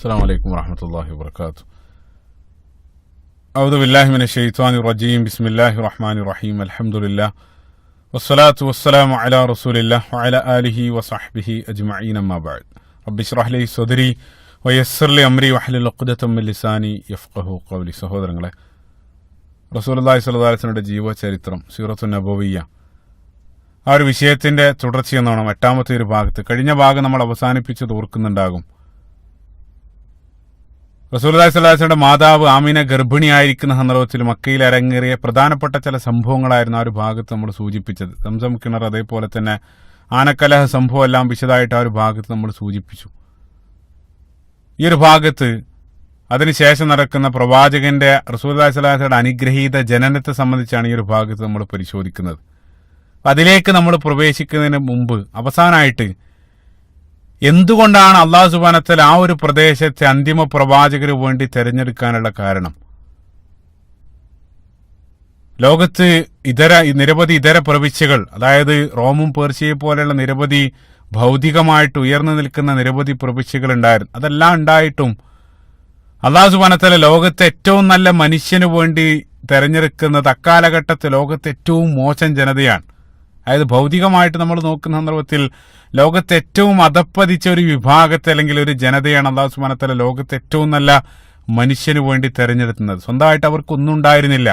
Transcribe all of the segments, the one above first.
السلام عليكم ورحمة الله وبركاته. أعوذ بالله من الشيطان الرجيم. بسم الله الرحمن الرحيم. الحمد لله والصلاة والسلام على رسول الله وعلى آله وصحبه أجمعين. أما بعد. رب اشرح لي صدري ويسر لي أمري واحلل عقدة من لساني يفقهوا قولي. സഹോദരങ്ങളെ, റസൂലുള്ളാഹി സ്വല്ലല്ലാഹു അലൈഹി വസല്ലമയുടെ ജീവചരിത്രം സീറത്തുൻ നബവിയ്യ, ആ ഒരു വിഷയത്തിന്റെ തുടർച്ചയെന്നോണം എട്ടാമത്തെ ഒരു ഭാഗത്ത്, കഴിഞ്ഞ ഭാഗം നമ്മൾ അവസാനിപ്പിച്ചത് ഓർക്കുന്നുണ്ടാകും. റസൂലുള്ളാഹി സ്വല്ലല്ലാഹു അലൈഹി വസല്ലമയുടെ മാതാവ് ആമിന ഗർഭിണിയായിരിക്കുന്ന സന്ദർഭത്തിൽ മക്കയിൽ അരങ്ങേറിയ പ്രധാനപ്പെട്ട ചില സംഭവങ്ങളായിരുന്നു ആ ഒരു ഭാഗത്ത് നമ്മൾ സൂചിപ്പിച്ചത്. സംസം കിണർ, അതേപോലെ തന്നെ ആനക്കലഹ സംഭവം എല്ലാം വിശദമായിട്ട് ആ ഒരു ഭാഗത്ത് നമ്മൾ സൂചിപ്പിച്ചു. ഈ ഒരു ഭാഗത്ത് അതിനുശേഷം നടക്കുന്ന പ്രവാചകന്റെ റസൂലുള്ളാഹി സ്വല്ലല്ലാഹു അലൈഹി വസല്ലമയുടെ അനുഗ്രഹീത ജനനത്തെ സംബന്ധിച്ചാണ് ഈ ഒരു ഭാഗത്ത് നമ്മൾ പരിശോധിക്കുന്നത്. അതിലേക്ക് നമ്മൾ പ്രവേശിക്കുന്നതിന് മുമ്പ് അവസാനമായിട്ട് എന്തുകൊണ്ടാണ് അള്ളാഹു സുബ്ഹാനഹു വ തആല ആ ഒരു പ്രദേശത്തെ അന്തിമ പ്രവാചകന് വേണ്ടി തെരഞ്ഞെടുക്കാനുള്ള കാരണം? ലോകത്ത് നിരവധി ഇതര പ്രവിശ്യകൾ, അതായത് റോമും പേർഷ്യയെ പോലെയുള്ള നിരവധി ഭൗതികമായിട്ട് ഉയർന്നു നിൽക്കുന്ന നിരവധി പ്രവിശ്യകൾ ഉണ്ടായിരുന്നു. അതെല്ലാം ഉണ്ടായിട്ടും അള്ളാഹു സുബ്ഹാനഹു വ തആല ലോകത്തെ ഏറ്റവും നല്ല മനുഷ്യന് വേണ്ടി തെരഞ്ഞെടുക്കുന്നത് അക്കാലഘട്ടത്തിൽ ലോകത്തെ ഏറ്റവും മോശം ജനതയാണ്. അതായത് ഭൗതികമായിട്ട് നമ്മൾ നോക്കുന്ന സന്ദർഭത്തിൽ ലോകത്തെ ഏറ്റവും അധപ്പതിച്ച ഒരു വിഭാഗത്തെ അല്ലെങ്കിൽ ഒരു ജനതയാണ് അള്ളാഹു സുബ്ഹാനഹു വ തആല ലോകത്തെ ഏറ്റവും നല്ല മനുഷ്യന് വേണ്ടി തെരഞ്ഞെടുക്കുന്നത്. സ്വന്തമായിട്ട് അവർക്കൊന്നും ഉണ്ടായിരുന്നില്ല.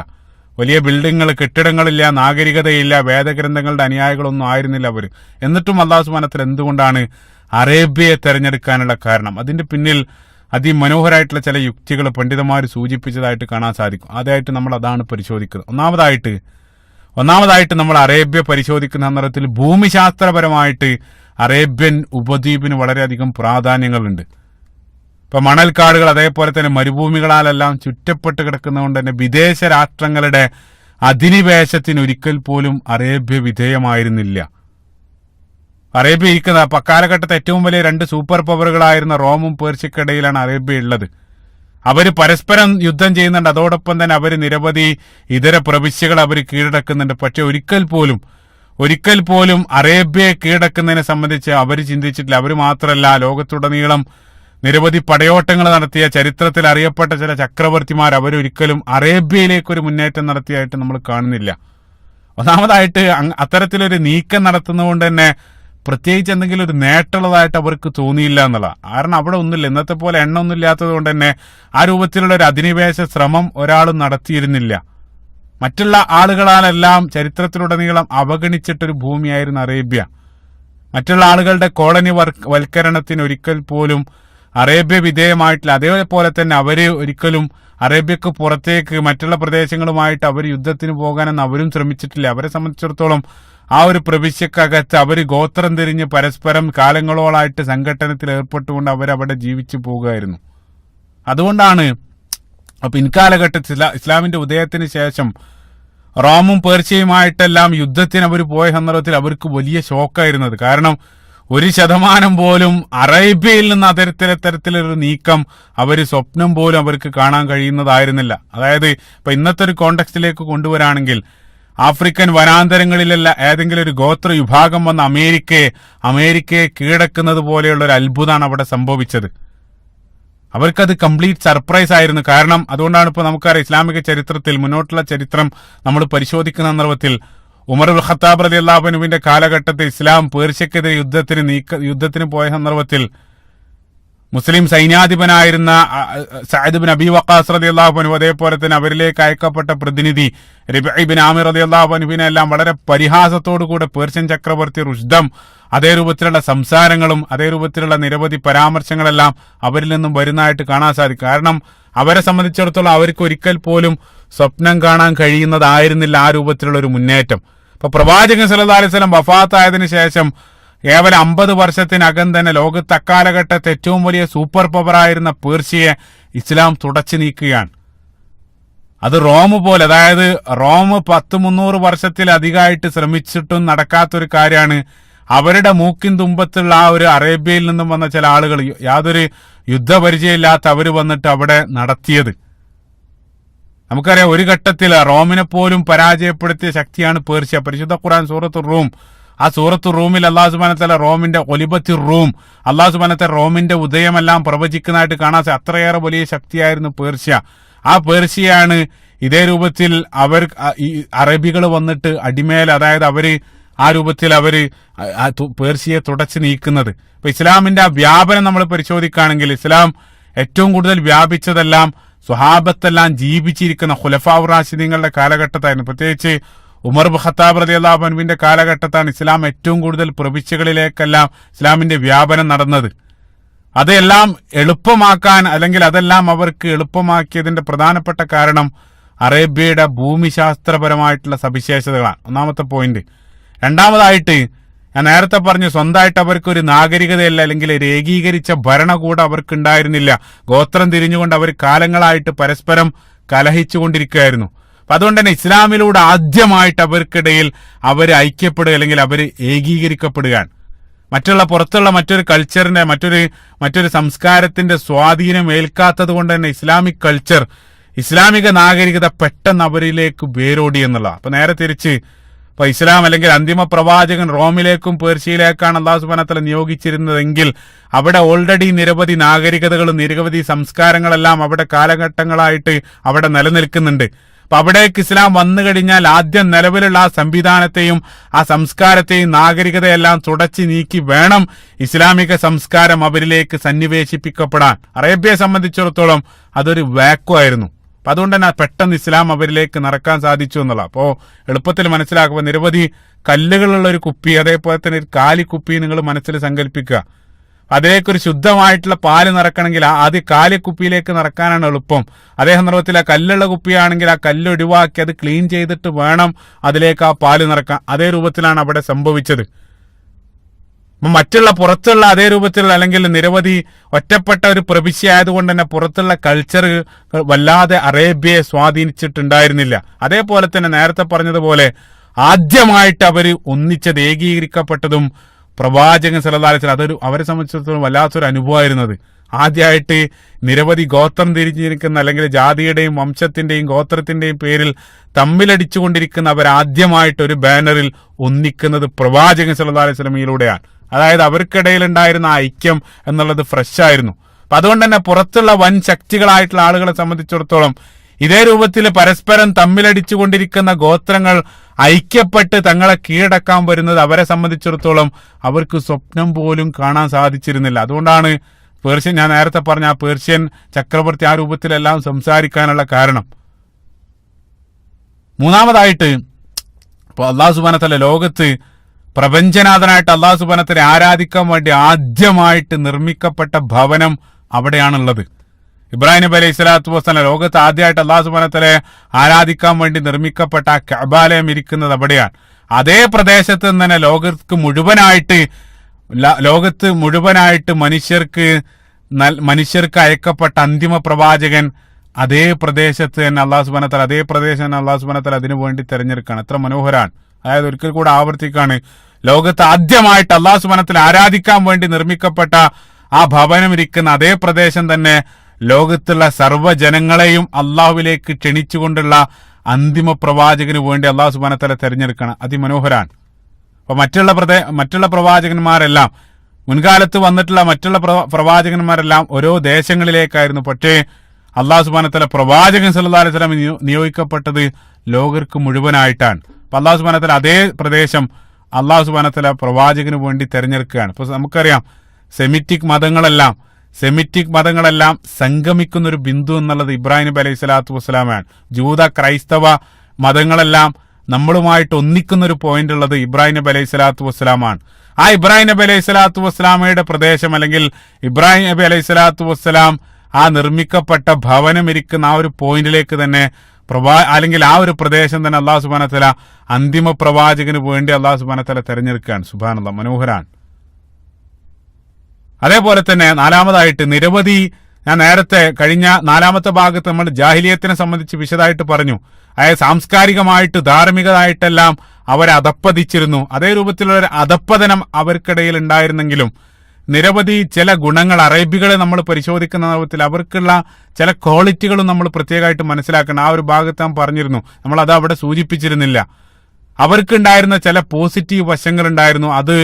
വലിയ ബിൽഡിങ്ങുകൾ, കെട്ടിടങ്ങളില്ല, നാഗരികതയില്ല, വേദഗ്രന്ഥങ്ങളുടെ അനുയായികളൊന്നും ആയിരുന്നില്ല അവർ. എന്നിട്ടും അള്ളാഹു സുബ്ഹാനഹു വ തആല എന്തുകൊണ്ടാണ് അറേബ്യയെ തെരഞ്ഞെടുക്കാനുള്ള കാരണം? അതിന്റെ പിന്നിൽ അതിമനോഹരമായിട്ടുള്ള ചില യുക്തികൾ പണ്ഡിതന്മാർ സൂചിപ്പിച്ചതായിട്ട് കാണാൻ സാധിക്കും. ആദ്യമായിട്ട് നമ്മൾ അതാണ് പരിശോധിക്കുന്നത്. ഒന്നാമതായിട്ട് നമ്മൾ അറേബ്യ പരിശോധിക്കുന്ന സന്ദർഭത്തിൽ ഭൂമിശാസ്ത്രപരമായിട്ട് അറേബ്യൻ ഉപദ്വീപിന് വളരെയധികം പ്രാധാന്യങ്ങളുണ്ട്. ഇപ്പൊ മണൽക്കാടുകൾ, അതേപോലെ തന്നെ മരുഭൂമികളാലെല്ലാം ചുറ്റപ്പെട്ട് കിടക്കുന്നതുകൊണ്ട് തന്നെ വിദേശ രാഷ്ട്രങ്ങളുടെ അധിനിവേശത്തിന് ഒരിക്കൽ പോലും അറേബ്യ വിധേയമായിരുന്നില്ല. അറേബ്യ ഇരിക്കുന്ന അക്കാലഘട്ടത്തെ ഏറ്റവും വലിയ രണ്ട് സൂപ്പർ പവറുകളായിരുന്ന റോമും പേർഷ്യക്കിടയിലാണ് അറേബ്യ ഉള്ളത്. അവര് പരസ്പരം യുദ്ധം ചെയ്യുന്നുണ്ട്. അതോടൊപ്പം തന്നെ അവര് നിരവധി ഇതര പ്രവിശ്യകൾ അവർ കീഴടക്കുന്നുണ്ട്. പക്ഷെ ഒരിക്കൽ പോലും അറേബ്യയെ കീഴടക്കുന്നതിനെ സംബന്ധിച്ച് അവർ ചിന്തിച്ചിട്ടില്ല. അവർ മാത്രമല്ല, ലോകത്തുടനീളം നിരവധി പടയോട്ടങ്ങൾ നടത്തിയ, ചരിത്രത്തിൽ അറിയപ്പെട്ട ചില ചക്രവർത്തിമാർ അവരൊരിക്കലും അറേബ്യയിലേക്കൊരു മുന്നേറ്റം നടത്തിയായിട്ട് നമ്മൾ കാണുന്നില്ല. ഒന്നാമതായിട്ട് അത്തരത്തിലൊരു നീക്കം നടത്തുന്നതുകൊണ്ട് തന്നെ പ്രത്യേകിച്ച് എന്തെങ്കിലും ഒരു നേട്ടമുള്ളതായിട്ട് അവർക്ക് തോന്നിയില്ല എന്നുള്ള. കാരണം അവിടെ ഒന്നുമില്ല, ഇന്നത്തെ പോലെ എണ്ണ ഒന്നും ഇല്ലാത്തത് കൊണ്ട് തന്നെ ആ രൂപത്തിലുള്ള ഒരു അധിനിവേശ ശ്രമം ഒരാളും നടത്തിയിരുന്നില്ല. മറ്റുള്ള ആളുകളാലെല്ലാം ചരിത്രത്തിലുടനീളം അവഗണിച്ചിട്ടൊരു ഭൂമിയായിരുന്നു അറേബ്യ. മറ്റുള്ള ആളുകളുടെ കോളനി വൽക്കരണത്തിന് ഒരിക്കൽ പോലും അറേബ്യ വിധേയമായിട്ടില്ല. അതേപോലെ തന്നെ അവര് ഒരിക്കലും അറേബ്യക്ക് പുറത്തേക്ക് മറ്റുള്ള പ്രദേശങ്ങളുമായിട്ട് അവർ യുദ്ധത്തിന് പോകാനെന്ന് അവരും ശ്രമിച്ചിട്ടില്ല. അവരെ സംബന്ധിച്ചിടത്തോളം ആ ഒരു പ്രവിശ്യക്കകത്ത് അവർ ഗോത്രം തിരിഞ്ഞ് പരസ്പരം കാലങ്ങളോളായിട്ട് സംഘട്ടനത്തിൽ ഏർപ്പെട്ടുകൊണ്ട് അവരവിടെ ജീവിച്ചു പോകുകയായിരുന്നു. അതുകൊണ്ടാണ് പിൻകാലഘട്ടത്തിൽ ഇസ്ലാമിന്റെ ഉദയത്തിന് ശേഷം റോമും പേർഷ്യയുമായിട്ടെല്ലാം യുദ്ധത്തിന് അവർ പോയ സന്ദർഭത്തിൽ അവർക്ക് വലിയ ഷോക്കായിരുന്നത്. കാരണം 1% പോലും അറേബ്യയിൽ നിന്ന് അത്തരത്തിലൊരു നീക്കം അവര് സ്വപ്നം പോലും അവർക്ക് കാണാൻ കഴിയുന്നതായിരുന്നില്ല. അതായത് ഇപ്പൊ ഇന്നത്തെ ഒരു കോണ്ടെക്സ്റ്റിലേക്ക് കൊണ്ടുവരാണെങ്കിൽ, ആഫ്രിക്കൻ വനാന്തരങ്ങളിലല്ല ഏതെങ്കിലും ഒരു ഗോത്ര വിഭാഗം വന്ന് അമേരിക്കയെ കീഴടക്കുന്നത് പോലെയുള്ള ഒരു അത്ഭുതമാണ് അവിടെ സംഭവിച്ചത്. അവർക്കത് കംപ്ലീറ്റ് സർപ്രൈസ് ആയിരുന്നു. കാരണം അതുകൊണ്ടാണ് ഇപ്പൊ നമുക്കറിയാം, ഇസ്ലാമിക ചരിത്രത്തിൽ മുന്നോട്ടുള്ള ചരിത്രം നമ്മൾ പരിശോധിക്കുന്ന സന്ദർഭത്തിൽ ഉമർ ഇബ്നുൽ ഖത്താബ് റളിയല്ലാഹു അൻഹുവിന്റെ കാലഘട്ടത്തിൽ ഇസ്ലാം പേർഷ്യക്കെതിരെ യുദ്ധത്തിന് പോയ സന്ദർഭത്തിൽ മുസ്ലിം സൈന്യാധിപനായിരുന്ന സഅദ് ഇബ്നു അബീ വഖാസ് റളിയല്ലാഹു അൻഹു, അതേപോലെ തന്നെ അവരിലേക്ക് അയക്കപ്പെട്ട പ്രതിനിധി റിബഈ ഇബ്നു ആമിർ റളിയല്ലാഹു അൻഹുവിനെ എല്ലാം വളരെ പരിഹാസത്തോടുകൂടെ പേർഷ്യൻ ചക്രവർത്തി റുഷ്ദം അതേ രൂപത്തിലുള്ള സംസാരങ്ങളും അതേ രൂപത്തിലുള്ള നിരവധി പരാമർശങ്ങളെല്ലാം അവരിൽ നിന്നും വരുന്നതായിട്ട് കാണാൻ സാധിക്കും. കാരണം അവരെ സംബന്ധിച്ചിടത്തോളം അവർക്ക് ഒരിക്കൽ പോലും സ്വപ്നം കാണാൻ കഴിയുന്നതായിരുന്നില്ല ആ രൂപത്തിലുള്ള ഒരു മുന്നേറ്റം. ഇപ്പൊ പ്രവാചകൻ സല്ലല്ലാഹു അലൈഹി വസല്ലം വഫാത്തായതിനു ശേഷം കേവലം 50 വർഷത്തിനകം തന്നെ ലോകത്ത് അക്കാലഘട്ടത്തെ ഏറ്റവും വലിയ സൂപ്പർ പവറായിരുന്ന പേർഷ്യയെ ഇസ്ലാം തുടച്ചു നീക്കുകയാണ്. അത് റോം പോലെ, അതായത് റോം 100-300 വർഷത്തിലധികമായിട്ട് ശ്രമിച്ചിട്ടും നടക്കാത്തൊരു കാര്യമാണ് അവരുടെ മൂക്കിൻ തുമ്പത്തുള്ള ആ ഒരു അറേബ്യയിൽ നിന്നും വന്ന ചില ആളുകൾ, യാതൊരു യുദ്ധപരിചയമില്ലാത്ത അവര് വന്നിട്ട് അവിടെ നടത്തിയത്. നമുക്കറിയാം, ഒരു ഘട്ടത്തിൽ റോമിനെ പോലും പരാജയപ്പെടുത്തിയ ശക്തിയാണ് പേർഷ്യ. പരിശുദ്ധ ഖുർആൻ സൂറത്തുർ റൂം ആ സൂറത്തു റൂമിൽ അള്ളാഹു സുബ്ഹാനഹു വ തആല റോമിന്റെ ഒലിബത്തി റൂം, അള്ളാഹു സുബ്ഹാനഹു വ തആല റോമിന്റെ ഉദയമെല്ലാം പ്രവചിക്കുന്നതായിട്ട് കാണാൻ അത്രയേറെ വലിയ ശക്തിയായിരുന്നു പേർഷ്യ. ആ പേർഷ്യയാണ് ഇതേ രൂപത്തിൽ അവർ ഈ അറബികൾ വന്നിട്ട് അടിമേൽ, അതായത് അവര് ആ രൂപത്തിൽ അവര് പേർഷ്യയെ തുടച്ചു നീക്കുന്നത്. ഇപ്പൊ ഇസ്ലാമിന്റെ ആ വ്യാപനം നമ്മൾ പരിശോധിക്കുകയാണെങ്കിൽ ഇസ്ലാം ഏറ്റവും കൂടുതൽ വ്യാപിച്ചതെല്ലാം സ്വഹാബത്തെല്ലാം ജീവിച്ചിരിക്കുന്ന ഖുലഫാഉർ റാഷിദീങ്ങളുടെ കാലഘട്ടത്തായിരുന്നു. പ്രത്യേകിച്ച് ഉമർ ഇബ്നു ഖത്താബ് റളിയല്ലാഹു അൻഹുവിന്റെ കാലഘട്ടത്താണ് ഇസ്ലാം ഏറ്റവും കൂടുതൽ പ്രവിശ്യകളിലേക്കെല്ലാം ഇസ്ലാമിന്റെ വ്യാപനം നടന്നത്. അതെല്ലാം എളുപ്പമാക്കാൻ, അല്ലെങ്കിൽ അതെല്ലാം അവർക്ക് എളുപ്പമാക്കിയതിന്റെ പ്രധാനപ്പെട്ട കാരണം അറേബ്യയുടെ ഭൂമിശാസ്ത്രപരമായിട്ടുള്ള സവിശേഷതകളാണ്. ഒന്നാമത്തെ പോയിന്റ്. രണ്ടാമതായിട്ട് ഞാൻ നേരത്തെ പറഞ്ഞു, സ്വന്തമായിട്ട് അവർക്കൊരു നാഗരികതയല്ല, അല്ലെങ്കിൽ ഒരു ഏകീകരിച്ച ഭരണകൂടം അവർക്ക് ഉണ്ടായിരുന്നില്ല. ഗോത്രം തിരിഞ്ഞുകൊണ്ട് അവർ കാലങ്ങളായിട്ട് പരസ്പരം കലഹിച്ചുകൊണ്ടിരിക്കുകയായിരുന്നു. അപ്പൊ അതുകൊണ്ട് തന്നെ ഇസ്ലാമിലൂടെ ആദ്യമായിട്ട് അവർക്കിടയിൽ അവർ ഐക്യപ്പെടുക, അല്ലെങ്കിൽ അവർ ഏകീകരിക്കപ്പെടുകയാണ്. പുറത്തുള്ള മറ്റൊരു കൾച്ചറിന്റെ മറ്റൊരു സംസ്കാരത്തിന്റെ സ്വാധീനം ഏൽക്കാത്തത് കൊണ്ട് തന്നെ ഇസ്ലാമിക് കൾച്ചർ, ഇസ്ലാമിക നാഗരികത പെട്ടെന്ന് അവരിലേക്ക് വേരോടി എന്നുള്ളതാണ്. അപ്പൊ നേരെ തിരിച്ച് ഇപ്പൊ ഇസ്ലാം അല്ലെങ്കിൽ അന്തിമ പ്രവാചകൻ റോമിലേക്കും പേർഷ്യയിലേക്കാണ് അല്ലാഹു സുബ്ഹാനഹു വ തആല നിയോഗിച്ചിരുന്നതെങ്കിൽ അവിടെ ഓൾറെഡി നിരവധി നാഗരികതകളും നിരവധി സംസ്കാരങ്ങളെല്ലാം അവിടെ കാലഘട്ടങ്ങളായിട്ട് അവിടെ നിലനിൽക്കുന്നുണ്ട്. അപ്പൊ അവിടേക്ക് ഇസ്ലാം വന്നു കഴിഞ്ഞാൽ ആദ്യം നിലവിലുള്ള ആ സംവിധാനത്തെയും ആ സംസ്കാരത്തെയും നാഗരികതയെല്ലാം തുടച്ചു നീക്കി വേണം ഇസ്ലാമിക സംസ്കാരം അവരിലേക്ക് സന്നിവേശിപ്പിക്കപ്പെടാൻ. അറേബ്യയെ സംബന്ധിച്ചിടത്തോളം അതൊരു വാക്വമായിരുന്നു. അപ്പൊ അതുകൊണ്ട് തന്നെ പെട്ടെന്ന് ഇസ്ലാം അവരിലേക്ക് നടക്കാൻ സാധിച്ചു എന്നുള്ള. അപ്പോ എളുപ്പത്തിൽ മനസ്സിലാക്കുമ്പോൾ നിരവധി കല്ലുകളുള്ള ഒരു കുപ്പി, അതേപോലെ തന്നെ ഒരു കാലിക്കുപ്പി നിങ്ങൾ മനസ്സിൽ സങ്കല്പിക്കുക. അതിലേക്കൊരു ശുദ്ധമായിട്ടുള്ള പാല് നിറക്കണമെങ്കിൽ ആദ്യം കാലിക്കുപ്പിയിലേക്ക് നിറക്കാനാണ് എളുപ്പം. അതേ സന്ദർഭത്തിൽ ആ കല്ലുള്ള കുപ്പിയാണെങ്കിൽ ആ കല്ല് ഒഴിവാക്കി അത് ക്ലീൻ ചെയ്തിട്ട് വേണം അതിലേക്ക് ആ പാല് നിറക്കാൻ. അതേ രൂപത്തിലാണ് അവിടെ സംഭവിച്ചത്. മറ്റുള്ള പുറത്തുള്ള അതേ രൂപത്തിലുള്ള, അല്ലെങ്കിൽ നിരവധി ഒറ്റപ്പെട്ട ഒരു പ്രവിശ്യ ആയതുകൊണ്ട് തന്നെ പുറത്തുള്ള കൾച്ചർ വല്ലാതെ അറേബ്യയെ സ്വാധീനിച്ചിട്ടുണ്ടായിരുന്നില്ല. അതേപോലെ തന്നെ നേരത്തെ പറഞ്ഞതുപോലെ ആദ്യമായിട്ട് അവർ ഒന്നിച്ചത്, ഏകീകരിക്കപ്പെട്ടതും പ്രവാചകൻ സല്ലല്ലാഹു അലൈഹി വസല്ലം, അവരെ സംബന്ധിച്ചിടത്തോളം വല്ലാത്തൊരു അനുഭവമായിരുന്നത്. ആദ്യമായിട്ട് നിരവധി ഗോത്രം തിരിഞ്ഞിരിക്കുന്ന, അല്ലെങ്കിൽ ജാതിയുടെയും വംശത്തിന്റെയും ഗോത്രത്തിന്റെയും പേരിൽ തമ്മിലടിച്ചുകൊണ്ടിരിക്കുന്ന അവരാദ്യമായിട്ട് ഒരു ബാനറിൽ ഒന്നിക്കുന്നത് പ്രവാചകൻ സല്ലല്ലാഹു അലൈഹി വസല്ലമയിലൂടെയാണ്. അതായത് അവർക്കിടയിൽ ഉണ്ടായിരുന്ന ഐക്യം എന്നുള്ളത് ഫ്രഷ് ആയിരുന്നു. അപ്പൊ അതുകൊണ്ട് തന്നെ പുറത്തുള്ള വൻ ശക്തികളായിട്ടുള്ള ആളുകളെ സംബന്ധിച്ചിടത്തോളം ഇതേ രൂപത്തിൽ പരസ്പരം തമ്മിലടിച്ചുകൊണ്ടിരിക്കുന്ന ഗോത്രങ്ങൾ ഐക്യപ്പെട്ട് തങ്ങളെ കീഴടക്കാൻ വരുന്നത് അവരെ സംബന്ധിച്ചിടത്തോളം അവർക്ക് സ്വപ്നം പോലും കാണാൻ സാധിച്ചിരുന്നില്ല. അതുകൊണ്ടാണ് പേർഷ്യൻ, ഞാൻ നേരത്തെ പറഞ്ഞ ആ പേർഷ്യൻ ചക്രവർത്തി ആ രൂപത്തിലെല്ലാം സംസാരിക്കാനുള്ള കാരണം. മൂന്നാമതായിട്ട് ഇപ്പൊ അല്ലാഹു സുബ്ഹാനഹു വ തആല ലോകത്ത് പ്രപഞ്ചനാഥനായിട്ട് അല്ലാഹു സുബ്ഹാനഹു വ തആലയെ ആരാധിക്കാൻ വേണ്ടി ആദ്യമായിട്ട് നിർമ്മിക്കപ്പെട്ട ഭവനം അവിടെയാണുള്ളത്. ഇബ്രാഹിം നബി അലൈഹി സ്വലാത്തു വസ്സലാം ലോകത്ത് ആദ്യമായിട്ട് അല്ലാഹു സുബ്ഹാനഹു വ തആലയെ ആരാധിക്കാൻ വേണ്ടി നിർമ്മിക്കപ്പെട്ട ആ കഅബാലയം ഇരിക്കുന്നത് അവിടെയാണ്. അതേ പ്രദേശത്ത് നിന്ന് തന്നെ ലോകത്ത് മുഴുവനായിട്ട് മനുഷ്യർക്ക് അയക്കപ്പെട്ട അന്തിമ പ്രവാചകൻ അതേ പ്രദേശത്ത് തന്നെ അല്ലാഹു സുബ്ഹാനഹു വ തആല, അതേ പ്രദേശം തന്നെ അല്ലാഹു സുബ്ഹാനഹു വ തആല അതിനു വേണ്ടി തെരഞ്ഞെടുക്കുകയാണ്. എത്ര മനോഹരാണ്. അതായത് ഒരിക്കൽ കൂടെ ആവർത്തിക്കാണ്, ലോകത്ത് ആദ്യമായിട്ട് അല്ലാഹു സുബ്ഹാനഹു വ തആല ആരാധിക്കാൻ വേണ്ടി നിർമ്മിക്കപ്പെട്ട ആ ഭവനം ഇരിക്കുന്ന അതേ പ്രദേശം തന്നെ ലോകത്തുള്ള സർവ്വജനങ്ങളെയും അള്ളാഹുവിലേക്ക് ക്ഷണിച്ചുകൊണ്ടുള്ള അന്തിമ പ്രവാചകന് വേണ്ടി അല്ലാഹു സുബ്ഹാനഹു വ തആല തെരഞ്ഞെടുക്കണം. അതിമനോഹരാണ്. അപ്പൊ മറ്റുള്ള പ്രവാചകന്മാരെല്ലാം, മുൻകാലത്ത് വന്നിട്ടുള്ള മറ്റുള്ള പ്രവാചകന്മാരെല്ലാം ഓരോ ദേശങ്ങളിലേക്കായിരുന്നു. പക്ഷേ അല്ലാഹു സുബ്ഹാനഹു വ തആല പ്രവാചകൻ സല്ലല്ലാഹു അലൈഹി വസല്ലം നിയോഗിക്കപ്പെട്ടത് ലോകർക്ക് മുഴുവനായിട്ടാണ്. അപ്പൊ അല്ലാഹു സുബ്ഹാനഹു വ തആല അതേ പ്രദേശം അല്ലാഹു സുബ്ഹാനഹു വ തആല പ്രവാചകന് വേണ്ടി തെരഞ്ഞെടുക്കുകയാണ്. ഇപ്പൊ നമുക്കറിയാം സെമിറ്റിക് മതങ്ങളെല്ലാം സംഗമിക്കുന്ന ഒരു ബിന്ദു എന്നുള്ളത് ഇബ്രാഹിം നബി അലൈഹി സ്വലാത്തു വസ്സലാമാണ്. ജൂത ക്രൈസ്തവ മതങ്ങളെല്ലാം നമ്മളുമായിട്ട് ഒന്നിക്കുന്ന ഒരു പോയിന്റ് ഉള്ളത് ഇബ്രാഹിം നബി അലൈഹി സ്വലാത്തു വസ്സലാമാണ്. ആ ഇബ്രാഹിം നബി അലൈഹി സ്വലാത്തു വസ്സലാമയുടെ പ്രദേശം, അല്ലെങ്കിൽ ഇബ്രാഹിം നബി അലൈഹി സ്വലാത്തു വസ്സലാം ആ നിർമ്മിക്കപ്പെട്ട ഭവനം ഇരിക്കുന്ന ആ ഒരു പോയിന്റിലേക്ക് തന്നെ അല്ലെങ്കിൽ ആ ഒരു പ്രദേശം തന്നെ അല്ലാഹു സുബ്ഹാനഹു വ തആല അന്തിമ പ്രവാചകന് വേണ്ടി അല്ലാഹു സുബ്ഹാനഹു വ തആല തെരഞ്ഞെടുക്കുകയാണ്. സുബ്ഹാനല്ലാഹ്, മനോഹരാണ്. അതേപോലെ തന്നെ നാലാമതായിട്ട് നിരവധി, ഞാൻ നേരത്തെ കഴിഞ്ഞ നാലാമത്തെ ഭാഗത്ത് നമ്മൾ ജാഹിലിയത്തിനെ സംബന്ധിച്ച് വിശദമായിട്ട് പറഞ്ഞു. അതായത് സാംസ്കാരികമായിട്ട് ധാർമ്മികമായിട്ടെല്ലാം അവരെ അധപ്പതിച്ചിരുന്നു. അതേ രൂപത്തിലുള്ള ഒരു അധപ്പതനം അവർക്കിടയിൽ ഉണ്ടായിരുന്നെങ്കിലും നിരവധി ചില ഗുണങ്ങൾ അറേബ്യകളെ നമ്മൾ പരിശോധിക്കുന്ന രൂപത്തിൽ അവർക്കുള്ള ചില ക്വാളിറ്റികളും നമ്മൾ പ്രത്യേകമായിട്ട് മനസ്സിലാക്കണം. ആ ഒരു ഭാഗത്ത് ഞാൻ പറഞ്ഞിരുന്നു, നമ്മൾ അത് അവിടെ സൂചിപ്പിച്ചിരുന്നില്ല. അവർക്കുണ്ടായിരുന്ന ചില പോസിറ്റീവ് വശങ്ങളുണ്ടായിരുന്നു. അത്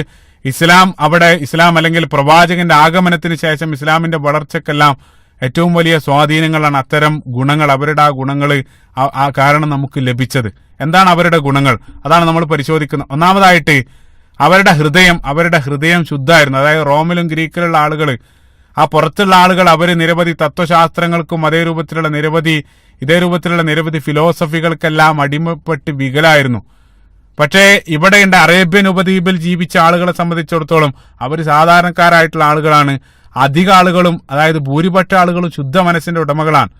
ഇസ്ലാം അല്ലെങ്കിൽ പ്രവാചകന്റെ ആഗമനത്തിന് ശേഷം ഇസ്ലാമിന്റെ വളർച്ചക്കെല്ലാം ഏറ്റവും വലിയ സ്വാധീനങ്ങളാണ് അത്തരം ഗുണങ്ങൾ. അവരുടെ ആ ഗുണങ്ങൾ ആ കാരണം നമുക്ക് ലഭിച്ചത്. എന്താണ് അവരുടെ ഗുണങ്ങൾ? അതാണ് നമ്മൾ പരിശോധിക്കുന്നത്. ഒന്നാമതായിട്ട് അവരുടെ ഹൃദയം ശുദ്ധമായിരുന്നു. അതായത് റോമിലും ഗ്രീക്കിലുള്ള ആളുകൾ, ആ പുറത്തുള്ള ആളുകൾ, അവർ നിരവധി തത്വശാസ്ത്രങ്ങൾക്കും ഇതേ രൂപത്തിലുള്ള നിരവധി ഫിലോസഫികൾക്കെല്ലാം അടിമപ്പെട്ട് വികലായിരുന്നു. പക്ഷേ ഇവിടെയുണ്ട് അറേബ്യൻ ഉപദ്വീപിൽ ജീവിച്ച ആളുകളെ സംബന്ധിച്ചിടത്തോളം അവർ സാധാരണക്കാരായിട്ടുള്ള ആളുകളാണ്. അധിക ആളുകളും, അതായത് ഭൂരിപക്ഷ ആളുകളും ശുദ്ധ മനസ്സിന്റെ ഉടമകളാണ്.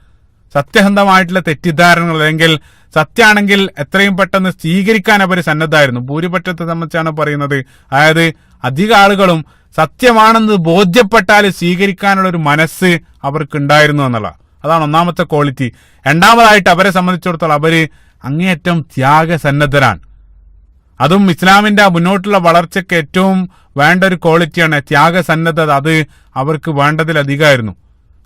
സത്യസന്ധമായിട്ടുള്ള തെറ്റിദ്ധാരണകൾ അല്ലെങ്കിൽ സത്യമാണെങ്കിൽ എത്രയും പെട്ടെന്ന് സ്വീകരിക്കാൻ അവർ സന്നദ്ധമായിരുന്നു. ഭൂരിപക്ഷത്തെ സംബന്ധിച്ചാണ് പറയുന്നത്. അതായത് അധിക ആളുകളും സത്യമാണെന്ന് ബോധ്യപ്പെട്ടാൽ സ്വീകരിക്കാനുള്ള ഒരു മനസ്സ് അവർക്ക് ഉണ്ടായിരുന്നു എന്നുള്ള, അതാണ് ഒന്നാമത്തെ ക്വാളിറ്റി. രണ്ടാമതായിട്ട് അവരെ സംബന്ധിച്ചിടത്തോളം അവര് അങ്ങേയറ്റം ത്യാഗസന്നദ്ധരാണ്. അതും ഇസ്ലാമിന്റെ മുന്നോട്ടുള്ള വളർച്ചയ്ക്ക് ഏറ്റവും വേണ്ട ഒരു ക്വാളിറ്റിയാണ് ത്യാഗസന്നദ്ധത. അത് അവർക്ക് വേണ്ടതിലധികമായിരുന്നു.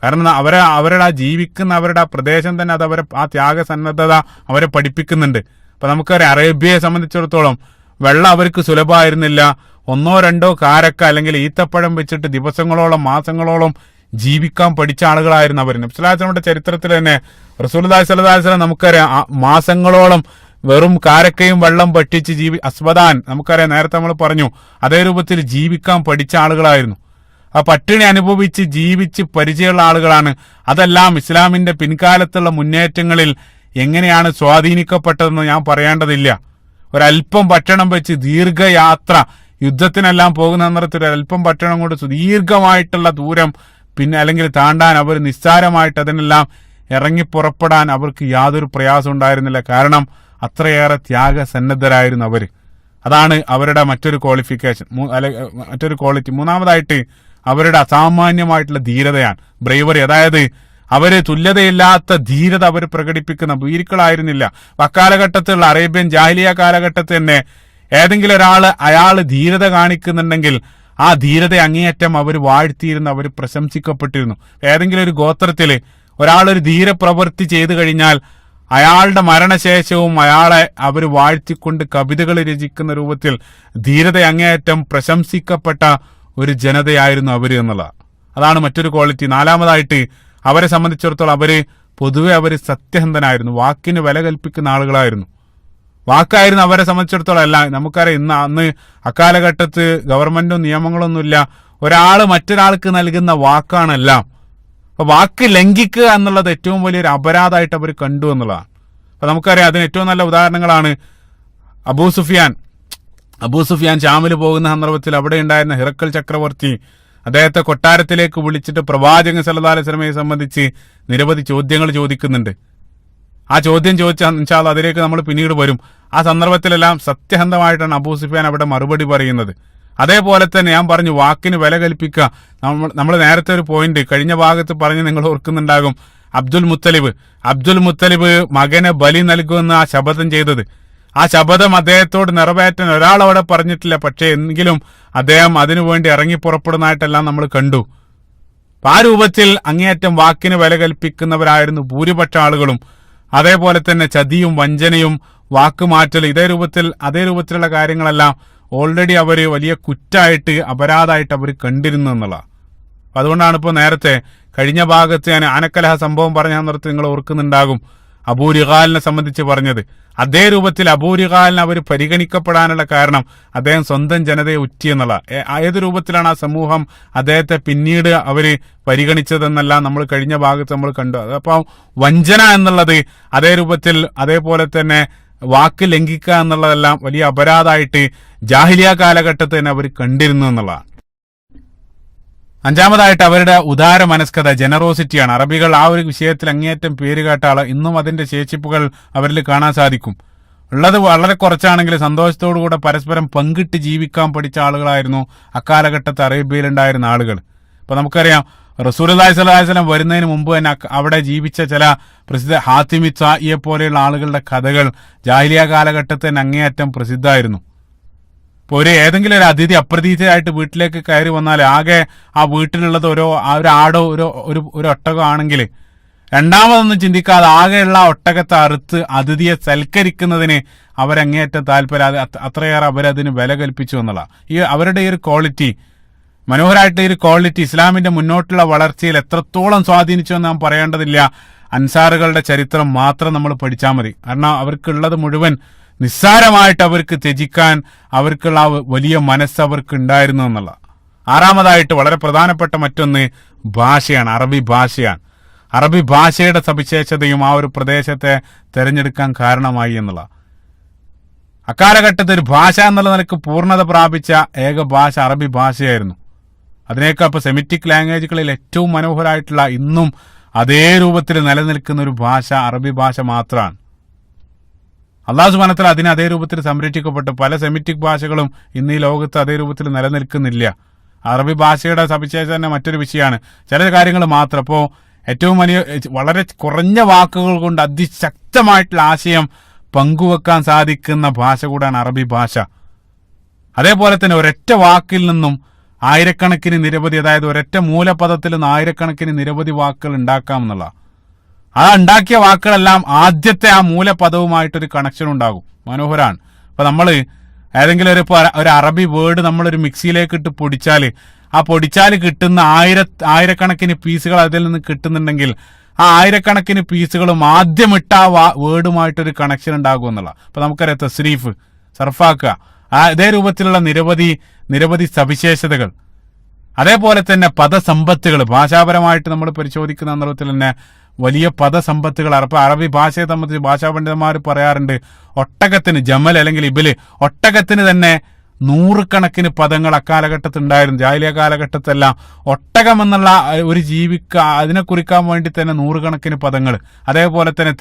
കാരണം അവരുടെ ജീവിക്കുന്ന അവരുടെ പ്രദേശം തന്നെ അത് ആ ത്യാഗസന്നദ്ധത അവരെ പഠിപ്പിക്കുന്നുണ്ട്. അപ്പൊ നമുക്കറിയാം അറേബ്യയെ സംബന്ധിച്ചിടത്തോളം വെള്ളം അവർക്ക് സുലഭമായിരുന്നില്ല. 1-2 കാരക്ക അല്ലെങ്കിൽ ഈത്തപ്പഴം വെച്ചിട്ട് ദിവസങ്ങളോളം മാസങ്ങളോളം ജീവിക്കാൻ പഠിച്ച ആളുകളായിരുന്നു അവർ. നബി സ്വല്ലല്ലാഹു അലൈഹി വസല്ലമയുടെ ചരിത്രത്തിൽ തന്നെ റസൂലുള്ളാഹി സ്വല്ലല്ലാഹു അലൈഹി വസല്ലം നമുക്കറിയാം മാസങ്ങളോളം വെറും കാരക്കയും വെള്ളം ഭക്ഷിച്ച് അസ്വദാൻ, നമുക്കറിയാം നേരത്തെ നമ്മൾ പറഞ്ഞു, അതേ രൂപത്തിൽ ജീവിക്കാൻ പഠിച്ച ആളുകളായിരുന്നു. ആ പട്ടിണി അനുഭവിച്ച് ജീവിച്ച് പരിചയമുള്ള ആളുകളാണ്. അതെല്ലാം ഇസ്ലാമിന്റെ പിൻകാലത്തുള്ള മുന്നേറ്റങ്ങളിൽ എങ്ങനെയാണ് സ്വാധീനിക്കപ്പെട്ടതെന്ന് ഞാൻ പറയേണ്ടതില്ല. ഒരല്പം ഭക്ഷണം വെച്ച് ദീർഘയാത്ര, യുദ്ധത്തിനെല്ലാം പോകുന്ന സന്ദർഭത്തിൽ ഒരല്പം ഭക്ഷണം കൊണ്ട് ദീർഘമായിട്ടുള്ള ദൂരം അല്ലെങ്കിൽ താണ്ടാൻ അവർ നിസ്സാരമായിട്ട് അതിനെല്ലാം ഇറങ്ങി പുറപ്പെടാൻ അവർക്ക് യാതൊരു പ്രയാസം ഉണ്ടായിരുന്നില്ല. കാരണം അത്രയേറെ ത്യാഗസന്നദ്ധരായിരുന്നു അവർ. അതാണ് അവരുടെ മറ്റൊരു ക്വാളിറ്റി. മൂന്നാമതായിട്ട് അവരുടെ അസാമാന്യമായിട്ടുള്ള ധീരതയാണ്, ബ്രേവറി. അതായത് അവര് തുല്യതയില്ലാത്ത ധീരത അവർ പ്രകടിപ്പിക്കുന്ന ഭീരുക്കളായിരുന്നില്ല. അക്കാലഘട്ടത്തിലുള്ള അറേബ്യൻ ജാഹിലിയ കാലഘട്ടത്തിൽ തന്നെ ഏതെങ്കിലും അയാൾ ധീരത കാണിക്കുന്നുണ്ടെങ്കിൽ ആ ധീരത അങ്ങേയറ്റം അവർ വാഴ്ത്തിയിരുന്നു, അവർ പ്രശംസിക്കപ്പെട്ടിരുന്നു. ഏതെങ്കിലും ഒരു ഗോത്രത്തില് ഒരാളൊരു ധീരപ്രവൃത്തി ചെയ്തു കഴിഞ്ഞാൽ അയാളുടെ മരണശേഷവും അയാളെ അവർ വാഴ്ത്തിക്കൊണ്ട് കവിതകൾ രചിക്കുന്ന രൂപത്തിൽ ധീരത അങ്ങേയറ്റം പ്രശംസിക്കപ്പെട്ട ഒരു ജനതയായിരുന്നു അവര് എന്നുള്ളത്. അതാണ് മറ്റൊരു ക്വാളിറ്റി. നാലാമതായിട്ട് അവരെ സംബന്ധിച്ചിടത്തോളം പൊതുവെ അവര് സത്യസന്ധനായിരുന്നു, വാക്കിന് വില കൽപ്പിക്കുന്ന ആളുകളായിരുന്നു. വാക്കായിരുന്നു അവരെ സംബന്ധിച്ചിടത്തോളം അല്ല. നമുക്കറിയാം അന്ന് അക്കാലഘട്ടത്ത് ഗവൺമെന്റും നിയമങ്ങളൊന്നുമില്ല. ഒരാള് മറ്റൊരാൾക്ക് നൽകുന്ന വാക്കാണെല്ലാം. അപ്പൊ വാക്ക് ലംഘിക്കുക എന്നുള്ളത് ഏറ്റവും വലിയൊരു അപരാധമായിട്ട് അവർ കണ്ടു എന്നുള്ളതാണ്. അപ്പൊ നമുക്കറിയാം അതിന് ഏറ്റവും നല്ല ഉദാഹരണങ്ങളാണ് അബൂ സുഫിയാൻ ഷാമിൽ പോകുന്ന സന്ദർഭത്തിൽ അവിടെ ഉണ്ടായിരുന്ന ഹിറക്കൽ ചക്രവർത്തി അദ്ദേഹത്തെ കൊട്ടാരത്തിലേക്ക് വിളിച്ചിട്ട് പ്രവാചകൻ സല്ലല്ലാഹു അലൈഹി വസല്ലമയെ സംബന്ധിച്ച് നിരവധി ചോദ്യങ്ങൾ ചോദിക്കുന്നുണ്ട്. ആ ചോദ്യം ചോദിച്ചാൽ ഇൻഷാ അല്ലാഹ് അതിലേക്ക് നമ്മൾ പിന്നീട് വരും. ആ സന്ദർഭത്തിലെല്ലാം സത്യസന്ധമായിട്ടാണ് അബൂ സുഫിയാൻ അവിടെ മറുപടി പറയുന്നത്. അതേപോലെ തന്നെ ഞാൻ പറഞ്ഞു വാക്കിന് വില കൽപ്പിക്കുക. നമ്മൾ നേരത്തെ ഒരു പോയിന്റ് കഴിഞ്ഞ ഭാഗത്ത് പറഞ്ഞ് നിങ്ങൾ ഓർക്കുന്നുണ്ടാകും. അബ്ദുൽ മുത്തലിബ് മകനെ ബലി നൽകുമെന്ന് ആ ശപഥം ചെയ്തത്. ആ ശപഥം അദ്ദേഹത്തോട് നിറവേറ്റാൻ ഒരാളവിടെ പറഞ്ഞിട്ടില്ല. പക്ഷെ എങ്കിലും അദ്ദേഹം അതിനുവേണ്ടി ഇറങ്ങി പുറപ്പെടുന്നതായിട്ടെല്ലാം നമ്മൾ കണ്ടു. ആ രൂപത്തിൽ അങ്ങേയറ്റം വാക്കിന് വില കൽപ്പിക്കുന്നവരായിരുന്നു ഭൂരിപക്ഷ ആളുകളും. അതേപോലെ തന്നെ ചതിയും വഞ്ചനയും വാക്കുമാറ്റൽ അതേ രൂപത്തിലുള്ള കാര്യങ്ങളെല്ലാം ഓൾറെഡി അവര് വലിയ കുറ്റായിട്ട് അപരാധമായിട്ട് അവർ കണ്ടിരുന്നു എന്നുള്ള. അതുകൊണ്ടാണ് ഇപ്പോൾ നേരത്തെ കഴിഞ്ഞ ഭാഗത്ത് ഞാൻ ആനക്കലഹ സംഭവം പറഞ്ഞ സന്ദർഭത്തിൽ നിങ്ങൾ ഓർക്കുന്നുണ്ടാകും അബൂ റിഗാലിനെ സംബന്ധിച്ച് പറഞ്ഞത്. അതേ രൂപത്തിൽ അബൂ റിഗാലിനെ അവർ പരിഗണിക്കപ്പെടാനുള്ള കാരണം അദ്ദേഹം സ്വന്തം ജനതയെ ഉറ്റി എന്നുള്ള. ഏത് രൂപത്തിലാണ് ആ സമൂഹം അദ്ദേഹത്തെ പിന്നീട് അവര് പരിഗണിച്ചതെന്നെല്ലാം നമ്മൾ കഴിഞ്ഞ ഭാഗത്ത് നമ്മൾ കണ്ടു. അതപ്പോ വഞ്ചന എന്നുള്ളത് അതേ രൂപത്തിൽ അതേപോലെ തന്നെ വാക്ക് ലംഘിക്കുക എന്നുള്ളതെല്ലാം വലിയ അപരാധമായിട്ട് ജാഹിലിയ കാലഘട്ടത്തിൽ തന്നെ അവർ കണ്ടിരുന്നു എന്നുള്ളതാണ്. അഞ്ചാമതായിട്ട് അവരുടെ ഉദാര മനസ്കത, ജനറോസിറ്റിയാണ്. അറബികൾ ആ ഒരു വിഷയത്തിൽ അങ്ങേയറ്റം പേര് കേട്ട ആള്. ഇന്നും അതിന്റെ ശേഷിപ്പുകൾ അവരിൽ കാണാൻ സാധിക്കും. ഉള്ളത് വളരെ കുറച്ചാണെങ്കിൽ സന്തോഷത്തോടുകൂടെ പരസ്പരം പങ്കിട്ട് ജീവിക്കാൻ പഠിച്ച ആളുകളായിരുന്നു അക്കാലഘട്ടത്ത് അറേബ്യയിലുണ്ടായിരുന്ന ആളുകൾ. അപ്പൊ നമുക്കറിയാം റസൂലുള്ളാഹി സ്വല്ലല്ലാഹു അലൈഹി വസല്ലം വരുന്നതിന് മുമ്പ് തന്നെ അവിടെ ജീവിച്ച ചില പ്രസിദ്ധ ഹാത്തിമി സായിയെ പോലെയുള്ള ആളുകളുടെ കഥകൾ ജാഹിലിയ കാലഘട്ടത്തിൽ തന്നെ അങ്ങേയറ്റം പ്രസിദ്ധമായിരുന്നു. ഇപ്പോൾ ഏതെങ്കിലും ഒരു അതിഥി അപ്രതീക്ഷിതമായിട്ട് വീട്ടിലേക്ക് കയറി വന്നാൽ ആകെ ആ വീട്ടിലുള്ളത് ഒരു ആടോ ഒരു ഒട്ടകോ ആണെങ്കിൽ രണ്ടാമതൊന്നും ചിന്തിക്കാതെ ആകെയുള്ള ഒട്ടകത്തെ അറുത്ത് അതിഥിയെ സൽക്കരിക്കുന്നതിന് അവരങ്ങേയറ്റം താല്പര്യം, അത്രയേറെ അവരതിന് വില കൽപ്പിച്ചു എന്നുള്ള ഈ അവരുടെ ഈ ഒരു ക്വാളിറ്റി, മനോഹരമായിട്ട് ഈ ഒരു ക്വാളിറ്റി ഇസ്ലാമിന്റെ മുന്നോട്ടുള്ള വളർച്ചയിൽ എത്രത്തോളം സ്വാധീനിച്ചു എന്ന് നാം പറയേണ്ടതില്ല. അൻസാറുകളുടെ ചരിത്രം മാത്രം നമ്മൾ പഠിച്ചാൽ മതി. കാരണം അവർക്കുള്ളത് മുഴുവൻ നിസ്സാരമായിട്ട് അവർക്ക് ത്യജിക്കാൻ അവർക്കുള്ള ആ വലിയ മനസ്സ് അവർക്ക് ഉണ്ടായിരുന്നു എന്നുള്ള. ആറാമതായിട്ട് വളരെ പ്രധാനപ്പെട്ട മറ്റൊന്ന് ഭാഷയാണ്, അറബി ഭാഷയാണ്. അറബി ഭാഷയുടെ സവിശേഷതയും ആ ഒരു പ്രദേശത്തെ തിരഞ്ഞെടുക്കാൻ കാരണമായി എന്നുള്ള. അക്കാലഘട്ടത്തിൽ ഒരു ഭാഷ എന്നുള്ള നിലക്ക് പൂർണ്ണത പ്രാപിച്ച ഏക ഭാഷ അറബി ഭാഷയായിരുന്നു. അതിനേക്കാൾ ഇപ്പൊ സെമിറ്റിക് ലാംഗ്വേജുകളിൽ ഏറ്റവും മനോഹരമായിട്ടുള്ള ഇന്നും അതേ രൂപത്തിൽ നിലനിൽക്കുന്ന ഒരു ഭാഷ അറബി ഭാഷ മാത്രമാണ്. അല്ലാഹു സുബ്ഹാനഹു വ തആല അതിനെ അതേ രൂപത്തിൽ സംരക്ഷിക്കപ്പെട്ടു. പല സെമിറ്റിക് ഭാഷകളും ഇന്ന് ഈ ലോകത്ത് അതേ രൂപത്തിൽ നിലനിൽക്കുന്നില്ല. അറബി ഭാഷയുടെ സവിശേഷത തന്നെ മറ്റൊരു വിഷയമാണ്. ചില കാര്യങ്ങൾ മാത്രം. ഇപ്പോൾ ഏറ്റവും വലിയ വളരെ കുറഞ്ഞ വാക്കുകൾ കൊണ്ട് അതിശക്തമായിട്ടുള്ള ആശയം പങ്കുവെക്കാൻ സാധിക്കുന്ന ഭാഷ കൂടാണ് അറബി ഭാഷ. അതേപോലെ തന്നെ ഒരൊറ്റ വാക്കിൽ നിന്നും ആയിരക്കണക്കിന് നിരവധി, അതായത് ഒരൊറ്റ മൂലപദത്തിൽ നിന്ന് ആയിരക്കണക്കിന് നിരവധി വാക്കുകൾ ഉണ്ടാക്കാമെന്നുള്ള. ആ ഉണ്ടാക്കിയ വാക്കുകളെല്ലാം ആദ്യത്തെ ആ മൂലപദവുമായിട്ടൊരു കണക്ഷൻ ഉണ്ടാകും. മനോഹരാണ്. അപ്പൊ നമ്മള് ഏതെങ്കിലും ഒരു അറബി വേർഡ് നമ്മളൊരു മിക്സിയിലേക്ക് ഇട്ട് പൊടിച്ചാൽ ആ പൊടിച്ചാൽ കിട്ടുന്ന ആയിരക്കണക്കിന് പീസുകൾ അതിൽ നിന്ന് കിട്ടുന്നുണ്ടെങ്കിൽ ആ ആയിരക്കണക്കിന് പീസുകളും ആദ്യം ഇട്ട ആ വേർഡുമായിട്ടൊരു കണക്ഷൻ ഉണ്ടാകും എന്നുള്ള. അപ്പൊ നമുക്കറിയാം തസ്രീഫ്, സർഫാക്കുക, അതേ രൂപത്തിലുള്ള നിരവധി സവിശേഷതകൾ. അതേപോലെ തന്നെ പദസമ്പത്തുകൾ ഭാഷാപരമായിട്ട് നമ്മൾ പരിശോധിക്കുന്ന സന്ദർഭത്തിൽ തന്നെ വലിയ പദസമ്പത്തുകൾ അറബി ഭാഷയെ സംബന്ധിച്ച് ഭാഷാ പണ്ഡിതന്മാർ പറയാറുണ്ട്, ഒട്ടകത്തിന് ജമൽ അല്ലെങ്കിൽ ഇബില്, ഒട്ടകത്തിന് തന്നെ നൂറുകണക്കിന് പദങ്ങൾ അക്കാലഘട്ടത്തിൽ ഉണ്ടായിരുന്നു. ജാഹിലിയ കാലഘട്ടത്തെല്ലാം ഒട്ടകം എന്നുള്ള ഒരു ജീവിക്ക് അതിനെ കുറിക്കാൻ വേണ്ടി തന്നെ നൂറുകണക്കിന് പദങ്ങൾ. അതേപോലെ തന്നെ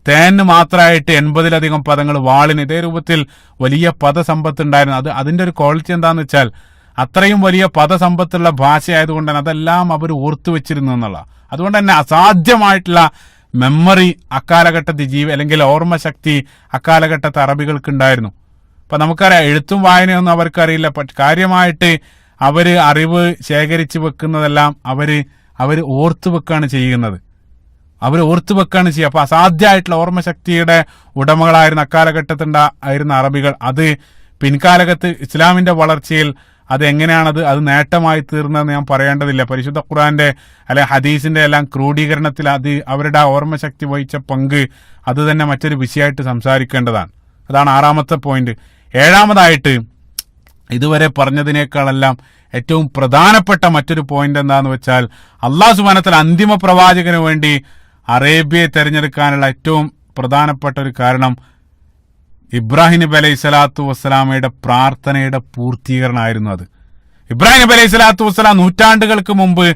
തേന് മാത്രമായിട്ട് 80-ലധികം പദങ്ങൾ, വാളിന് ഇതേ രൂപത്തിൽ വലിയ പദസമ്പത്ത് ഉണ്ടായിരുന്നു. അതിന്റെ ഒരു ക്വാളിറ്റി എന്താന്ന് വെച്ചാൽ അത്രയും വലിയ പദസമ്പത്തുള്ള ഭാഷയായതുകൊണ്ട് തന്നെ അതെല്ലാം അവർ ഓർത്തു വെച്ചിരുന്നു എന്നുള്ള. അതുകൊണ്ട് തന്നെ അസാധ്യമായിട്ടുള്ള മെമ്മറി അക്കാലഘട്ടത്തിൽ അല്ലെങ്കിൽ ഓർമ്മശക്തി അക്കാലഘട്ടത്തെ അറബികൾക്ക് ഉണ്ടായിരുന്നു. അപ്പൊ നമുക്കറിയാം എഴുത്തും വായനയൊന്നും അവർക്കറിയില്ല. കാര്യമായിട്ട് അവര് അറിവ് ശേഖരിച്ചു വെക്കുന്നതെല്ലാം അവര് ഓർത്തു വെക്കാണ് ചെയ്യുന്നത്. അപ്പൊ അസാധ്യമായിട്ടുള്ള ഓർമ്മശക്തിയുടെ ഉടമകളായിരുന്ന അക്കാലഘട്ടത്തിലുണ്ടായിരുന്ന അറബികൾ അത് പിൻകാലഘട്ടത്ത് ഇസ്ലാമിന്റെ വളർച്ചയിൽ അത് നേട്ടമായി തീർന്നതെന്ന് ഞാൻ പറയേണ്ടതില്ല. പരിശുദ്ധ ഖുർആന്റെ അല്ലെ ഹദീസിന്റെ എല്ലാം ക്രോഡീകരണത്തിൽ അവരുടെ ആ ഓർമ്മശക്തി വഹിച്ച പങ്ക് അത് തന്നെ മറ്റൊരു വിഷയമായിട്ട് സംസാരിക്കേണ്ടതാണ്. അതാണ് ആറാമത്തെ പോയിന്റ്. ഏഴാമതായിട്ട് ഇതുവരെ പറഞ്ഞതിനേക്കാളെല്ലാം ഏറ്റവും പ്രധാനപ്പെട്ട മറ്റൊരു പോയിന്റ് എന്താന്ന് വെച്ചാൽ അല്ലാഹു സുബ്ഹാനഹു വ തആല അന്തിമ പ്രവാചകന് വേണ്ടി അറേബ്യയെ തെരഞ്ഞെടുക്കാനുള്ള ഏറ്റവും പ്രധാനപ്പെട്ട ഒരു കാരണം ഇബ്രാഹിം നബി അലൈഹി സ്വലാത്തു വസ്സലാമയുടെ പ്രാർത്ഥനയുടെ പൂർത്തീകരണമായിരുന്നു. അത് ഇബ്രാഹിം നബി അലൈഹി സ്വലാത്തു വസ്സലാം നൂറ്റാണ്ടുകൾക്ക് മുമ്പ്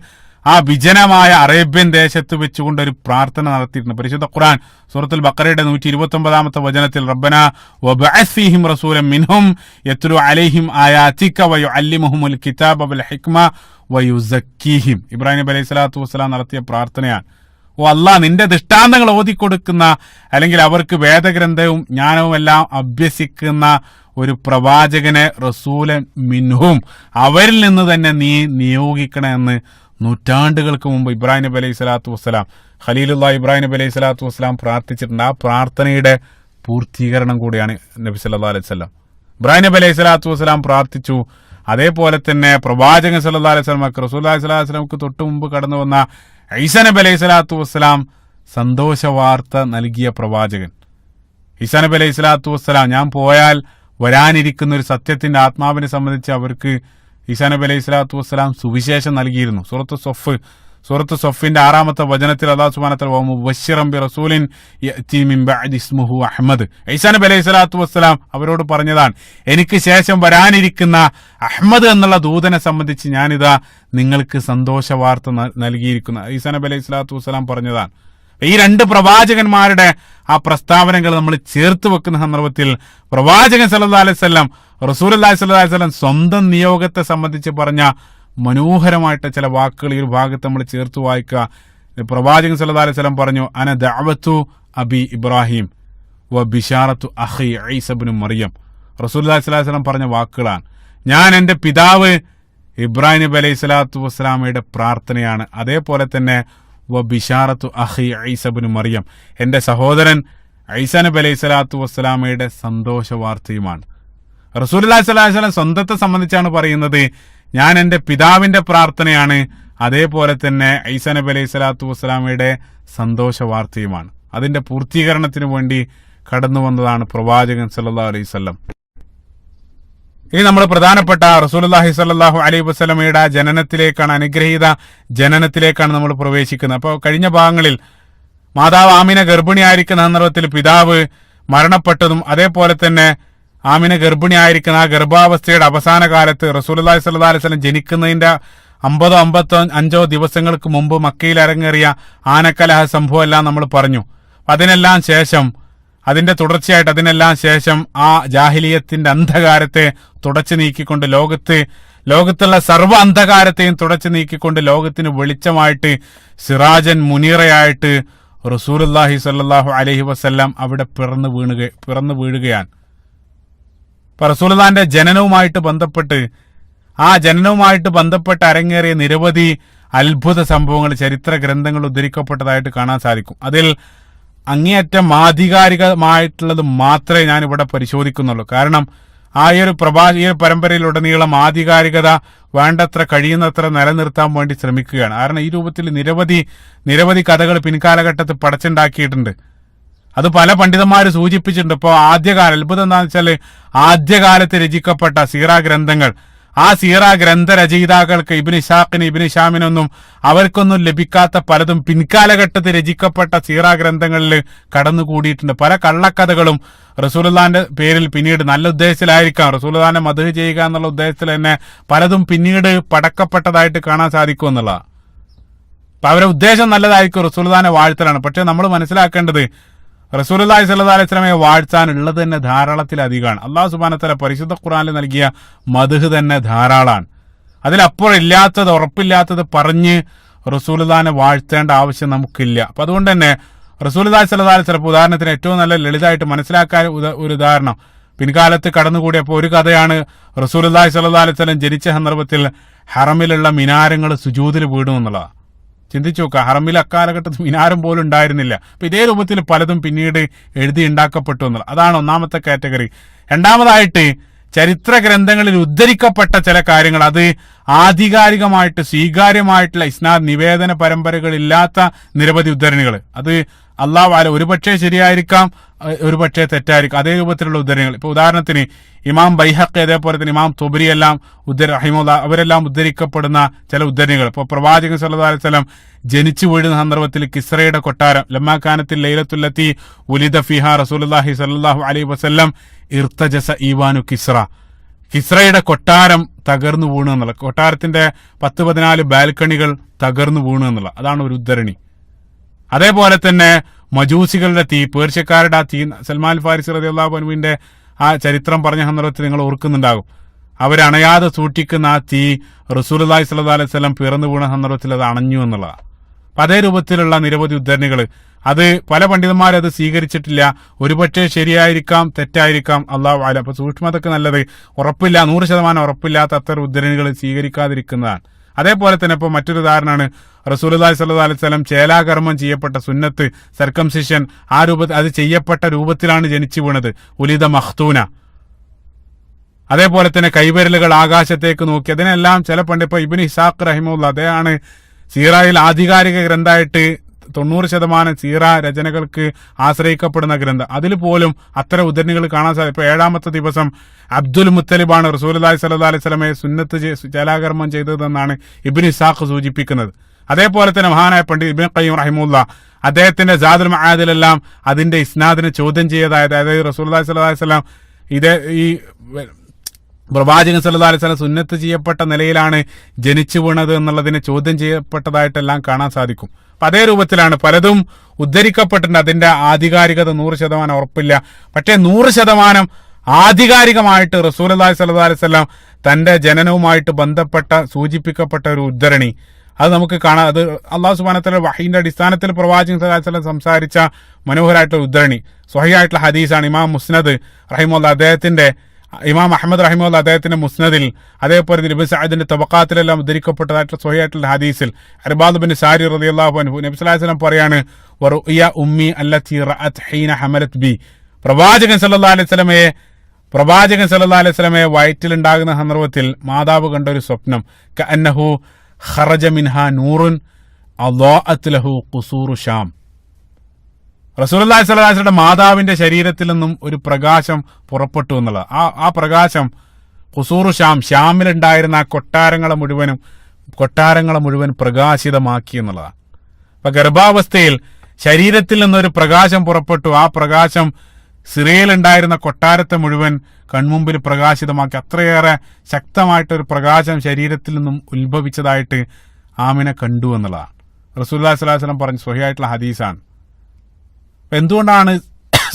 ആ വിജനമായ അറേബ്യൻ ദേശത്ത് വെച്ചുകൊണ്ട് ഒരു പ്രാർത്ഥന നടത്തിയിട്ടുണ്ട്. പരിശുദ്ധ ഖുർആൻ സൂറത്തുൽ ബഖറയുടെ 129-ാമത്തെ വചനത്തിൽ റബ്ബനാ വബഅസ് ഫീഹിം റസൂലൻ മിൻഹും യത്ലു അലൈഹിം ആയാതിക വയുഅല്ലിമുഹുൽ കിതാബ വൽ ഹിക്മ വയുസക്കീഹിം, ഇബ്രാഹിം നബി അലൈഹി സ്വലാത്തു വസ്സലാം നടത്തിയ പ്രാർത്ഥനയാണ്. ഓ അല്ലാഹ്, നിന്റെ ദൃഷ്ടാന്തങ്ങൾ ഓതിക്കൊടുക്കുന്ന അല്ലെങ്കിൽ അവർക്ക് വേദഗ്രന്ഥവും ജ്ഞാനവും എല്ലാം അഭ്യസിക്കുന്ന ഒരു പ്രവാചകനെ റസൂലൻ മിൻഹും അവരിൽ നിന്ന് തന്നെ നീ നിയോഗിക്കണമെന്ന് നൂറ്റാണ്ടുകൾക്ക് മുമ്പ് ഇബ്രാഹിം നബി അലൈഹി സ്വലാത്തു വസ്സലാം, ഖലീലുള്ളാഹി ഇബ്രാഹിം നബി അലൈഹി സ്വലാത്തു വസ്സലാം പ്രാർത്ഥിച്ചിട്ടുണ്ട്. ആ പ്രാർത്ഥനയുടെ പൂർത്തീകരണം കൂടിയാണ് നബി സല്ലല്ലാഹു അലൈഹി വസല്ലം. ഇബ്രാഹിം നബി അലൈഹി സ്വലാത്തു വസ്സലാം പ്രാർത്ഥിച്ചു. അതേപോലെ തന്നെ പ്രവാചകൻ സല്ലല്ലാഹു അലൈഹി വസല്ലം റസൂലുള്ളാഹി സ്വല്ലല്ലാഹു അലൈഹി വസല്ലമക്ക് തൊട്ട് മുമ്പ് കടന്നു വന്ന ഈസാ നബി അലൈഹി സ്വലാത്തു വസ്സലാം സന്തോഷ വാർത്ത നൽകിയ പ്രവാചകൻ. ഈസാ നബി അലൈഹി സ്വലാത്തു വസ്സലാം ഞാൻ പോയാൽ വരാനിരിക്കുന്ന ഒരു സത്യത്തിന്റെ ആത്മാവിനെ സംബന്ധിച്ച് അവർക്ക് ഈസാ നബി അലൈഹി സ്വലാത്തു വസ്സലാം സുവിശേഷം നൽകിയിരുന്നു. സൂറത്ത് സൊഫിന്റെ 6-ാമത്തെ വചനത്തിൽ അല്ലാഹു സുബ്ഹാനഹു വ തആല മുബശ്ശിറൻ ബിറസൂലിൻ യഅതി മിൻ ബഅദി ഇസ്മുഹു അഹ്മദ്, ഈസാ നബി അലൈഹി സ്വലാത്തു വസ്സലാം അവരോട് പറഞ്ഞതാണ്, എനിക്ക് ശേഷം വരാനിരിക്കുന്ന അഹ്മദ് എന്നുള്ള ദൂതനെ സംബന്ധിച്ച് ഞാനിതാ നിങ്ങൾക്ക് സന്തോഷ വാർത്ത നൽകിയിരിക്കുന്ന ഈസാ നബി അലൈഹി സ്വലാത്തു വസ്സലാം പറഞ്ഞതാണ്. ഈ രണ്ട് പ്രവാചകന്മാരുടെ ആ പ്രസ്താവനകൾ നമ്മൾ ചേർത്ത് വെക്കുന്ന സന്ദർഭത്തിൽ പ്രവാചകൻ സല്ലല്ലാഹു അലൈഹി വസല്ലം റസൂലുള്ളാഹി സ്വല്ലല്ലാഹു അലൈഹി വസല്ലം സ്വന്തം നിയോഗത്തെ സംബന്ധിച്ച് പറഞ്ഞ മനോഹരമായിട്ട് ചില വാക്കുകൾ ഈ ഒരു ഭാഗത്ത് നമ്മൾ ചേർത്ത് വായിക്കുക. പ്രവാചകൻ സല്ലല്ലാഹു അലൈഹി വസല്ലം പറഞ്ഞു, അന ദഅവതു അബി ഇബ്രാഹിം വ ബിശാറത്തു അഖി ഈസ ഇബ്നു മറിയം. റസൂലുള്ളാഹി സ്വല്ലല്ലാഹു അലൈഹി വസല്ലം പറഞ്ഞ വാക്കുകളാണ്. ഞാൻ എൻ്റെ പിതാവ് ഇബ്രാഹിം നബി അലൈഹി സ്വലാത്തു വസ്സലാമയുടെ പ്രാർത്ഥനയാണ്, അതേപോലെ തന്നെ വ ബിഷാറത്തു അഖി ഈസ ഇബ്നു മറിയം, എൻ്റെ സഹോദരൻ ഈസാ നബി അലൈഹി സ്വലാത്തു വസ്സലാമയുടെ സന്തോഷ വാർത്തയുമാണ്. റസൂലുള്ളാഹി സ്വല്ലല്ലാഹു അലൈഹി വസല്ലം സ്വന്തത്തെ സംബന്ധിച്ചാണ് പറയുന്നത്, ഞാൻ എൻ്റെ പിതാവിന്റെ പ്രാർത്ഥനയാണ്, അതേപോലെ തന്നെ ഈസാ നബി അലൈഹി സ്വലാത്തു വസ്സലാമയുടെ സന്തോഷ വാർത്തയുമാണ്. അതിന്റെ പൂർത്തീകരണത്തിന് വേണ്ടി കടന്നു വന്നതാണ് പ്രവാചകൻ സല്ലല്ലാഹു അലൈഹി വസല്ലം. ഇനി നമ്മൾ പ്രധാനപ്പെട്ട റസൂലുള്ളാഹി സ്വല്ലല്ലാഹു അലൈഹി വസല്ലമയുടെ ജനനത്തിലേക്കാണ്, അനുഗ്രഹീത ജനനത്തിലേക്കാണ് നമ്മൾ പ്രവേശിക്കുന്നത്. അപ്പോൾ കഴിഞ്ഞ ഭാഗങ്ങളിൽ മാതാവ് ആമിന ഗർഭിണിയായിരിക്കുന്ന സന്ദർഭത്തിൽ പിതാവ് മരണപ്പെട്ടതും, അതേപോലെ തന്നെ ആമിന ഗർഭിണിയായിരിക്കുന്ന ആ ഗർഭാവസ്ഥയുടെ അവസാന കാലത്ത് റസൂലുള്ളാഹി സ്വല്ലല്ലാഹു അലൈഹി വസല്ലം ജനിക്കുന്നതിന്റെ 50-55 ദിവസങ്ങൾക്ക് മുമ്പ് മക്കയിൽ അരങ്ങേറിയ ആനക്കലഹ സംഭവം എല്ലാം നമ്മൾ പറഞ്ഞു. അതിനെല്ലാം ശേഷം, അതിന്റെ തുടർച്ചയായിട്ട് അതിനെല്ലാം ശേഷം ആ ജാഹിലിയത്തിന്റെ അന്ധകാരത്തെ തുടച്ചു നീക്കിക്കൊണ്ട് ലോകത്തുള്ള സർവ്വ അന്ധകാരത്തെയും തുടച്ചു നീക്കിക്കൊണ്ട് ലോകത്തിന് വെളിച്ചമായിട്ട് സിറാജൻ മുനീറയായിട്ട് റസൂലുള്ളാഹി സ്വല്ലല്ലാഹു അലൈഹി വസല്ലം അവിടെ പിറന്നു വീഴുകയാണ്. ഇപ്പൊ റസൂലുള്ളാഹിന്റെ ജനനവുമായിട്ട് ബന്ധപ്പെട്ട് അരങ്ങേറിയ നിരവധി അത്ഭുത സംഭവങ്ങൾ ചരിത്ര ഗ്രന്ഥങ്ങൾ ഉദ്ധരിക്കപ്പെട്ടതായിട്ട് കാണാൻ സാധിക്കും. അതിൽ അങ്ങേയറ്റം ആധികാരികമായിട്ടുള്ളത് മാത്രമേ ഞാൻ ഇവിടെ പരിശോധിക്കുന്നുള്ളൂ. കാരണം ഈ ഒരു പരമ്പരയിലുടനീളം ആധികാരികത വേണ്ടത്ര കഴിയുന്നത്ര നിലനിർത്താൻ വേണ്ടി ശ്രമിക്കുകയാണ്. കാരണം ഈ രൂപത്തിൽ നിരവധി കഥകൾ പിൻകാലഘട്ടത്തിൽ പടച്ചുണ്ടാക്കിയിട്ടുണ്ട്. അത് പല പണ്ഡിതന്മാര് സൂചിപ്പിച്ചിട്ടുണ്ട്. ഇപ്പോൾ അത്ഭുതം എന്താണെന്ന് വെച്ചാൽ ആദ്യകാലത്ത് രചിക്കപ്പെട്ട സീറ ഗ്രന്ഥങ്ങൾ, ആ സീറ ഗ്രന്ഥരചയിതാക്കൾക്ക് ഇബ്നു ഹിശാമിനൊന്നും അവർക്കൊന്നും ലഭിക്കാത്ത പലതും പിൻകാലഘട്ടത്തിൽ രചിക്കപ്പെട്ട സീറ ഗ്രന്ഥങ്ങളിൽ കടന്നുകൂടിയിട്ടുണ്ട്. പല കള്ളക്കഥകളും റസൂലുള്ളാഹിന്റെ പേരിൽ പിന്നീട് നല്ല ഉദ്ദേശത്തിലായിരിക്കാം, റസൂലുള്ളാഹിനെ മദ്ഹ് ചെയ്യുക എന്നുള്ള ഉദ്ദേശത്തിൽ തന്നെ പലതും പിന്നീട് പടക്കപ്പെട്ടതായിട്ട് കാണാൻ സാധിക്കും എന്നുള്ളതാണ്. അപ്പൊ അവരുടെ ഉദ്ദേശം നല്ലതായിരിക്കും, റസൂലുള്ളാഹിനെ വാഴ്ത്തലാണ്. പക്ഷെ നമ്മൾ മനസ്സിലാക്കേണ്ടത് റസൂലുള്ളാഹി സ്വല്ലല്ലാഹു അലൈഹി വസല്ലമയെ വാഴ്ത്താനുള്ളത് തന്നെ ധാരാളത്തിലധികമാണ്. അല്ലാഹു സുബ്ഹാനഹു വ തആല പരിശുദ്ധ ഖുർആനിൽ നൽകിയ മദ്ഹ് തന്നെ ധാരാളമാണ്. അതിലപ്പുറം ഇല്ലാത്തത്, ഉറപ്പില്ലാത്തത് പറഞ്ഞ് റസൂലുള്ളാഹിനെ വാഴ്ത്തേണ്ട ആവശ്യം നമുക്കില്ല. അപ്പൊ അതുകൊണ്ട് തന്നെ റസൂലുള്ളാഹി സ്വല്ലല്ലാഹു അലൈഹി വസല്ലം ഉദാഹരണത്തിന് ഏറ്റവും നല്ല ലളിതമായിട്ട് മനസ്സിലാക്കാൻ ഒരു ഉദാഹരണം പിൻകാലത്ത് കടന്നുകൂടിയപ്പോൾ ഒരു കഥയാണ്. റസൂലുള്ളാഹി സ്വല്ലല്ലാഹു അലൈഹി വസല്ലം ജനിച്ച സന്ദർഭത്തിൽ ഹറമിലുള്ള മിനാരങ്ങൾ സുജൂദിൽ വീണു എന്നുള്ളതാണ്. ചിന്തിച്ചു നോക്കുക, ഹറമിൽ അക്കാലഘട്ടത്തിൽ മിനാരം പോലും ഉണ്ടായിരുന്നില്ല. അപ്പൊ ഇതേ രൂപത്തിൽ പലതും പിന്നീട് എഴുതി ഉണ്ടാക്കപ്പെട്ടു എന്നുള്ളത്, അതാണ് ഒന്നാമത്തെ കാറ്റഗറി. രണ്ടാമതായിട്ട് ചരിത്ര ഗ്രന്ഥങ്ങളിൽ ഉദ്ധരിക്കപ്പെട്ട ചില കാര്യങ്ങൾ, അത് ആധികാരികമായിട്ട് സ്വീകാര്യമായിട്ടുള്ള ഇസ്നാദ് നിവേദന പരമ്പരകളില്ലാത്ത നിരവധി ഉദ്ധരണികൾ, അത് അള്ളാഹു അല ഒരുപക്ഷെ ശരിയായിരിക്കാം, ഒരുപക്ഷെ തെറ്റായിരിക്കും, അതേ രൂപത്തിലുള്ള ഉദ്ധരണികൾ. ഇപ്പൊ ഉദാഹരണത്തിന് ഇമാം ബൈഹഖി, അതേപോലെ തന്നെ ഇമാം തുബരി എല്ലാം അവരെല്ലാം ഉദ്ധരിക്കപ്പെടുന്ന ചില ഉദ്ധരണികൾ. ഇപ്പൊ പ്രവാചകൻ സല്ലല്ലാഹു അലൈഹി വസല്ലം ജനിച്ചു വീഴുന്ന സന്ദർഭത്തിൽ കിസ്രയുടെ കൊട്ടാരം, ലമ്മാ കാനത്തിൽ ലൈലത്തുല്ലത്തി ഉലിദ ഫിഹാ റസൂലുള്ളാഹി സല്ലല്ലാഹു അലൈഹി വസല്ലം ഇർതജസ ഈവാനു കിസ്രയുടെ കൊട്ടാരം തകർന്നു വീണു എന്നുള്ള, കൊട്ടാരത്തിന്റെ 10-14 ബാൽക്കണികൾ തകർന്നു വീണു എന്നുള്ള, അതാണ് ഒരു ഉദ്ധരണി. അതേപോലെ തന്നെ മജൂസികളുടെ തീ, പേർഷ്യക്കാരുടെ ആ തീ, സൽമാൻ ഫാരിസി റളിയല്ലാഹു അൻഹുവിന്റെ ആ ചരിത്രം പറഞ്ഞ സന്ദർഭത്തിൽ നിങ്ങൾ ഓർക്കുന്നുണ്ടാകും. അവരണയാതെ സൂക്ഷിക്കുന്ന ആ തീ റസൂലുള്ളാഹി സ്വല്ലല്ലാഹു അലൈഹി വസല്ലം പിറന്നു വീണ സന്ദർഭത്തിൽ അത് അണഞ്ഞു എന്നുള്ളതാണ്. അപ്പൊ അതേ രൂപത്തിലുള്ള നിരവധി ഉദ്ധരണികൾ, അത് പല പണ്ഡിതന്മാരും അത് സ്വീകരിച്ചിട്ടില്ല. ഒരുപക്ഷെ ശരിയായിരിക്കാം, തെറ്റായിരിക്കാം, അള്ളാഹു അലം. അപ്പൊ സൂക്ഷ്മതക്ക് നല്ലത് 100% ഉറപ്പില്ലാത്ത അത്തരം ഉദ്ധരണികൾ സ്വീകരിക്കാതിരിക്കുന്നതാണ്. അതേപോലെ തന്നെ ഇപ്പോൾ മറ്റൊരു ഉദാഹരണമാണ് റസൂലുള്ളാഹി സ്വല്ലല്ലാഹു അലൈഹി വസല്ലം ചേലാകർമ്മം ചെയ്യപ്പെട്ട സുന്നത്ത്, സർക്കംസിഷൻ, ആ അത് ചെയ്യപ്പെട്ട രൂപത്തിലാണ് ജനിച്ചു വീണത്, ഉലിദ മഖ്തൂന. അതേപോലെ തന്നെ കൈവിരലുകൾ ആകാശത്തേക്ക് നോക്കി, അതിനെല്ലാം ചില ഇപ്പൊ ഇബ്നു ഇസ്ഹാഖ് റഹിമഹുല്ലാഹ്, അദ്ദേഹമാണ് സീറയിൽ ആധികാരിക ഗ്രന്ഥമായിട്ട് 90% സീറ രചനകൾക്ക് ആശ്രയിക്കപ്പെടുന്ന ഗ്രന്ഥം. അതിൽ പോലും അത്തരം ഉദ്ധരണികൾ കാണാൻ സാധിക്കും. ഇപ്പൊ 7ാമത്തെ ദിവസം അബ്ദുൽ മുത്തലിബാണ് റസൂലുള്ളാഹി സ്വല്ലല്ലാഹു അലൈഹി വസല്ലമയെ സുന്നത്ത് ചേലാകർമ്മം ചെയ്തതെന്നാണ് ഇബ്നു ഇസ്ഹാഖ് സൂചിപ്പിക്കുന്നത്. അതേപോലെ തന്നെ മഹാനായ പണ്ഡിത് ഇബ്നു ഖയ്യിം റഹിമഹുല്ലാഹ് അദ്ദേഹത്തിന്റെ സാദുൽ മആദിലെല്ലാം അതിന്റെ ഇസ്നാദിനെ ചോദ്യം ചെയ്തതായത്, അതായത് റസൂലുള്ളാഹി സ്വല്ലല്ലാഹു അലൈഹി വസല്ലം ഈ പ്രവാചകൻ സല്ലല്ലാഹു അലൈഹി വസല്ലം സുന്നത്ത് ചെയ്യപ്പെട്ട നിലയിലാണ് ജനിച്ചു വീണത് എന്നുള്ളതിനെ ചോദ്യം ചെയ്യപ്പെട്ടതായിട്ടെല്ലാം കാണാൻ സാധിക്കും. അപ്പൊ അതേ രൂപത്തിലാണ് പലതും ഉദ്ധരിക്കപ്പെട്ടിട്ടുണ്ട്. അതിന്റെ ആധികാരികത 100% ഉറപ്പില്ല. പക്ഷേ 100% ആധികാരികമായിട്ട് റസൂലുള്ളാഹി സ്വല്ലല്ലാഹു അലൈഹി വസല്ലം തന്റെ ജനനവുമായിട്ട് ബന്ധപ്പെട്ട സൂചിപ്പിക്കപ്പെട്ട ഒരു ഉദ്ധരണി, അത് നമുക്ക് കാണാം. അത് അല്ലാഹു സുബ്ഹാനഹു വ തആല വഹീന്റെ അടിസ്ഥാനത്തിൽ പ്രവാചകൻ സല്ലല്ലാഹു അലൈഹി വസല്ലം സംസാരിച്ച മനോഹരമായിട്ടുള്ള ഉദ്ധരണി, സ്വഹീഹായിട്ടുള്ള ഹദീസാണ്. ഇമാം മുസ്നദ് റഹിമഹുല്ലാഹ് അദ്ദേഹത്തിന്റെ ഇമാം അഹമ്മദ് റഹിമഹുല്ല അദ്ദേഹത്തിന്റെ മുസ്നദിൽ, അതേപോലെ ഇബ്നു സഅദിന്റെ തബഖാത്തിലെല്ലാം ഉദ്ധരിക്കപ്പെട്ടതായിട്ടുള്ള സ്വഹീഹായിട്ടുള്ള ഹദീസിൽ ഇർബാദ് ബിൻ സാരി റളിയല്ലാഹു അൻഹു നബി സല്ലല്ലാഹു അലൈഹി വസല്ലം പറയാണ്, വറുയ ഉമ്മി അല്ലതി റഅത് ഹീന ഹമലത് ബി, പ്രവാചകൻ സല്ലല്ലാഹു അലൈഹി വസല്ലമയെ വയറ്റിലുണ്ടാകുന്ന സന്ദർഭത്തിൽ മാതാവ് കണ്ട ഒരു സ്വപ്നം, കഅന്നഹു ഖറജ മിൻഹാ നൂറുൻ അളാഅത് ലഹു ഖുസൂറു ഷാം. റസൂലുള്ളാഹി സ്വല്ലല്ലാഹു അലൈഹി വസല്ലം മാതാവിന്റെ ശരീരത്തിൽ നിന്നും ഒരു പ്രകാശം പുറപ്പെട്ടു എന്നുള്ളത്. ആ പ്രകാശം ഖുസൂറു ഷാം, ഷാമിലുണ്ടായിരുന്ന ആ കൊട്ടാരങ്ങളെ മുഴുവൻ പ്രകാശിതമാക്കി എന്നുള്ളതാണ്. അപ്പൊ ഗർഭാവസ്ഥയിൽ ശരീരത്തിൽ നിന്നൊരു പ്രകാശം പുറപ്പെട്ടു. ആ പ്രകാശം സിറിയയിലുണ്ടായിരുന്ന കൊട്ടാരത്തെ മുഴുവൻ കൺമുമ്പിൽ പ്രകാശിതമാക്കി. അത്രയേറെ ശക്തമായിട്ടൊരു പ്രകാശം ശരീരത്തിൽ നിന്നും ഉത്ഭവിച്ചതായിട്ട് ആമിനെ കണ്ടു എന്നുള്ളതാണ്. റസൂലുള്ളാഹി സ്വല്ലല്ലാഹു അലൈഹി വസല്ലം പറഞ്ഞ സ്വഹീഹായിട്ടുള്ള ഹദീസാണ്. എന്തുകൊണ്ടാണ്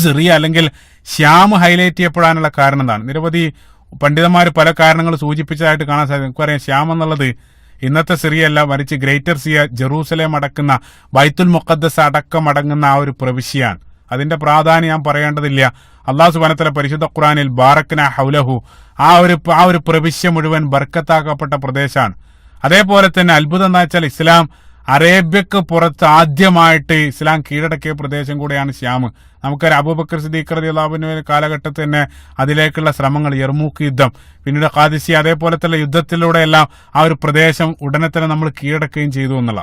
സിറിയ അല്ലെങ്കിൽ ശ്യാം ഹൈലൈറ്റ് ചെയ്യപ്പെടാനുള്ള കാരണം എന്താണ്? നിരവധി പണ്ഡിതന്മാർ പല കാരണങ്ങൾ സൂചിപ്പിച്ചതായിട്ട് കാണാൻ സാധിക്കും. നമുക്കറിയാം, ശ്യാം എന്നുള്ളത് ഇന്നത്തെ സിറിയ അല്ല, മറിച്ച് ഗ്രേറ്റർ സിയ, ജെറൂസലേം അടക്കുന്ന, ബൈത്തുൽ മുഖദ്ദസ് അടക്കം അടങ്ങുന്ന ആ ഒരു പ്രവിശ്യയാണ്. അതിന്റെ പ്രാധാന്യം ഞാൻ പറയേണ്ടതില്ല. അല്ലാഹു സുബ്ഹാനഹു വ തആല പരിശുദ്ധ ഖുർആനിൽ ബാറക്നാ ഹൗലഹു, ആ ഒരു പ്രവിശ്യ മുഴുവൻ ബർക്കത്താക്കപ്പെട്ട പ്രദേശമാണ്. അതേപോലെ തന്നെ അത്ഭുതം എന്താ വെച്ചാൽ, ഇസ്ലാം അറേബ്യക്ക് പുറത്ത് ആദ്യമായിട്ട് ഇസ്ലാം കീഴടക്കിയ പ്രദേശം കൂടെയാണ് ശ്യാം. നമുക്കറിയാം, അബൂബക്കർ സിദ്ദീഖ് റളിയല്ലാഹു അൻഹു കാലഘട്ടത്തിൽ തന്നെ അതിലേക്കുള്ള ശ്രമങ്ങൾ, യർമൂക്ക് യുദ്ധം, പിന്നീട് ഖാദിസിയ, അതേപോലെ തന്നെ യുദ്ധത്തിലൂടെയെല്ലാം ആ ഒരു പ്രദേശം ഉടനെ തന്നെ നമ്മൾ കീഴടക്കുകയും ചെയ്തു എന്നുള്ള.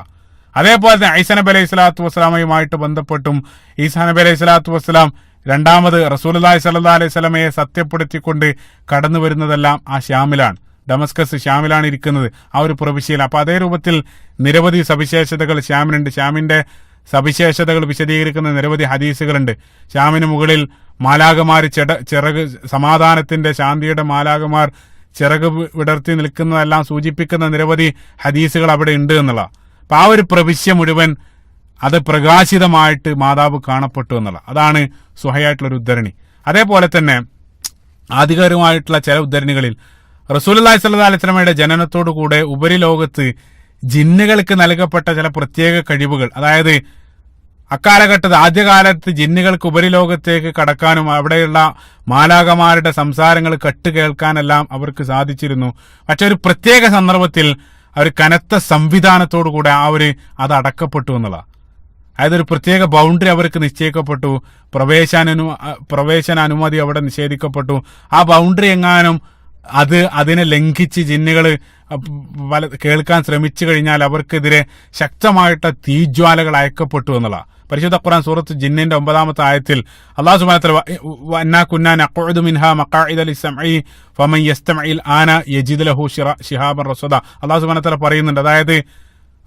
അതേപോലെ തന്നെ ഈസാ നബി അലൈഹി സ്വലാത്തു വസ്സലാമയുമായിട്ട് ബന്ധപ്പെട്ടും ഈസാ നബി അലൈഹി സ്വലാത്തു വസ്സലാം രണ്ടാമത് റസൂലുള്ളാഹി സ്വല്ലല്ലാഹു അലൈഹി വസല്ലമയെ സത്യപ്പെടുത്തിക്കൊണ്ട് കടന്നു വരുന്നതെല്ലാം ആ ശ്യാമിലാണ്. ഡമസ്കസ് ശ്യാമിലാണ് ഇരിക്കുന്നത്, ആ ഒരു പ്രവിശ്യയിൽ. അപ്പൊ അതേ രൂപത്തിൽ നിരവധി സവിശേഷതകൾ ശ്യാമിനുണ്ട്. ശ്യാമിന്റെ സവിശേഷതകൾ വിശദീകരിക്കുന്ന നിരവധി ഹദീസുകളുണ്ട്. ശ്യാമിന് മുകളിൽ മാലാകമാർ ചിറക്, സമാധാനത്തിന്റെ, ശാന്തിയുടെ മാലാകമാർ ചിറക് വിടർത്തി നിൽക്കുന്നതെല്ലാം സൂചിപ്പിക്കുന്ന നിരവധി ഹദീസുകൾ അവിടെ ഉണ്ട് എന്നുള്ള. അപ്പൊ ആ ഒരു പ്രവിശ്യ മുഴുവൻ അത് പ്രകാശിതമായിട്ട് മാതാവ് കാണപ്പെട്ടു എന്നുള്ള, അതാണ് സ്വഹീഹായിട്ടുള്ള ഒരു ഉദ്ധരണി. അതേപോലെ തന്നെ ആധികാരികമായിട്ടുള്ള ചില ഉദ്ധരണികളിൽ റസൂലുള്ളാഹി സ്വല്ലല്ലാഹു അലൈഹി വസല്ലമയുടെ ജനനത്തോടു കൂടെ ഉപരിലോകത്ത് ജിന്നുകൾക്ക് നൽകപ്പെട്ട ചില പ്രത്യേക കഴിവുകൾ, അതായത് അക്കാലഘട്ടത്തിൽ ആദ്യകാലത്ത് ജിന്നുകൾക്ക് ഉപരിലോകത്തേക്ക് കടക്കാനും അവിടെയുള്ള മാലാകമാരുടെ സംസാരങ്ങൾ കേൾക്കാനെല്ലാം അവർക്ക് സാധിച്ചിരുന്നു. മറ്റൊരു പ്രത്യേക സന്ദർഭത്തിൽ അവർ കനത്ത സംവിധാനത്തോടു കൂടെ അത് അടക്കപ്പെട്ടു എന്നുള്ള, അതായത് ഒരു പ്രത്യേക ബൗണ്ടറി അവർക്ക് നിശ്ചയിക്കപ്പെട്ടു, പ്രവേശന അനുമതി അവിടെ നിഷേധിക്കപ്പെട്ടു. ആ ബൗണ്ടറി എങ്ങാനും അതിനെ ലംഘിച്ച് ജിന്നുകൾ കേൾക്കാൻ ശ്രമിച്ചു കഴിഞ്ഞാൽ അവർക്കെതിരെ ശക്തമായിട്ട് തീജ്വാലകൾ അയക്കപ്പെട്ടു എന്നുള്ള. പരിശുദ്ധ ഖുർആൻ സൂറത്ത് ജിന്നിന്റെ 9-ാമത്തെ ആയത്തിൽ അല്ലാഹു സുബ്ഹാനഹു വ തആല വഅന്നാ കുന്നാ നഖഉദു മിൻഹാ മഖാഇദ ലിസ്സംഇ ഫമൻ യസ്തമിൽ ആന യജിദ് ലഹു ശിഹാബൻ റസദ. അല്ലാഹു സുബ്ഹാനഹു വ തആല പറയുന്നുണ്ട്, അതായത്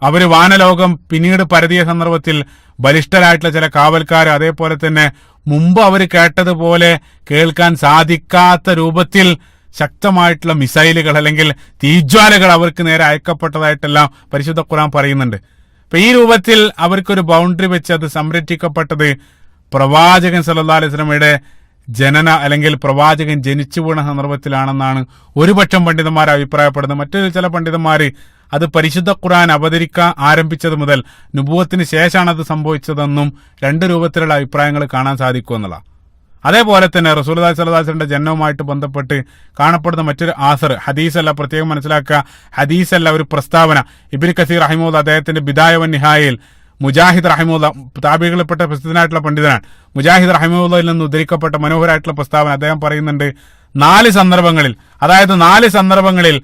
അവര് വാനലോകം പിന്നീട് പരതിയ സന്ദർഭത്തിൽ ബലിഷ്ഠരായിട്ടുള്ള ചില കാവൽക്കാർ, അതേപോലെ തന്നെ മുമ്പ് അവർ കേട്ടതുപോലെ കേൾക്കാൻ സാധിക്കാത്ത രൂപത്തിൽ ശക്തമായിട്ടുള്ള മിസൈലുകൾ അല്ലെങ്കിൽ തീജ്വാലകൾ അവർക്ക് നേരെ അയക്കപ്പെട്ടതായിട്ടെല്ലാം പരിശുദ്ധ ഖുർആൻ പറയുന്നുണ്ട്. അപ്പൊ ഈ രൂപത്തിൽ അവർക്കൊരു ബൗണ്ടറി വെച്ച് അത് സംരക്ഷിക്കപ്പെട്ടത് പ്രവാചകൻ സല്ലല്ലാഹു അലൈഹി വസല്ലമയുടെ ജനന അല്ലെങ്കിൽ പ്രവാചകൻ ജനിച്ചു വീണ സന്ദർഭത്തിലാണെന്നാണ് ഒരുപക്ഷം പണ്ഡിതന്മാർ അഭിപ്രായപ്പെടുന്നത്. മറ്റൊരു ചില പണ്ഡിതന്മാർ അത് പരിശുദ്ധ ഖുർആൻ അവതരിക്കാൻ ആരംഭിച്ചത് മുതൽ നുബുവത്തിന് ശേഷമാണ് അത് സംഭവിച്ചതെന്നും രണ്ട് രൂപത്തിലുള്ള അഭിപ്രായങ്ങൾ കാണാൻ സാധിക്കുമെന്നുള്ള. അതേപോലെ തന്നെ റസൂലുള്ളാഹി സ്വല്ലല്ലാഹു അലൈഹി വസല്ലമയുടെ ജനനവുമായിട്ട് ബന്ധപ്പെട്ട് കാണപ്പെടുന്ന മറ്റൊരു ആസർ, ഹദീസല്ല, പ്രത്യേകം മനസ്സിലാക്കുക, ഹദീസല്ല, ഒരു പ്രസ്താവന. ഇബ്നു കസീർ റഹിമഹുല്ലാ അദ്ദേഹത്തിന്റെ ബിദായ വൻ നിഹായയിൽ മുജാഹിദ് റഹിമഹുല്ലാ, താബികളിൽപ്പെട്ട പ്രസിദ്ധനായിട്ടുള്ള പണ്ഡിതനാണ്, മുജാഹിദ് റഹിമഹുല്ലയിൽ നിന്ന് ഉദ്ധരിക്കപ്പെട്ട മനോഹരമായിട്ടുള്ള പ്രസ്താവന. അദ്ദേഹം പറയുന്നുണ്ട്, 4 സന്ദർഭങ്ങളിൽ, അതായത് 4 സന്ദർഭങ്ങളിൽ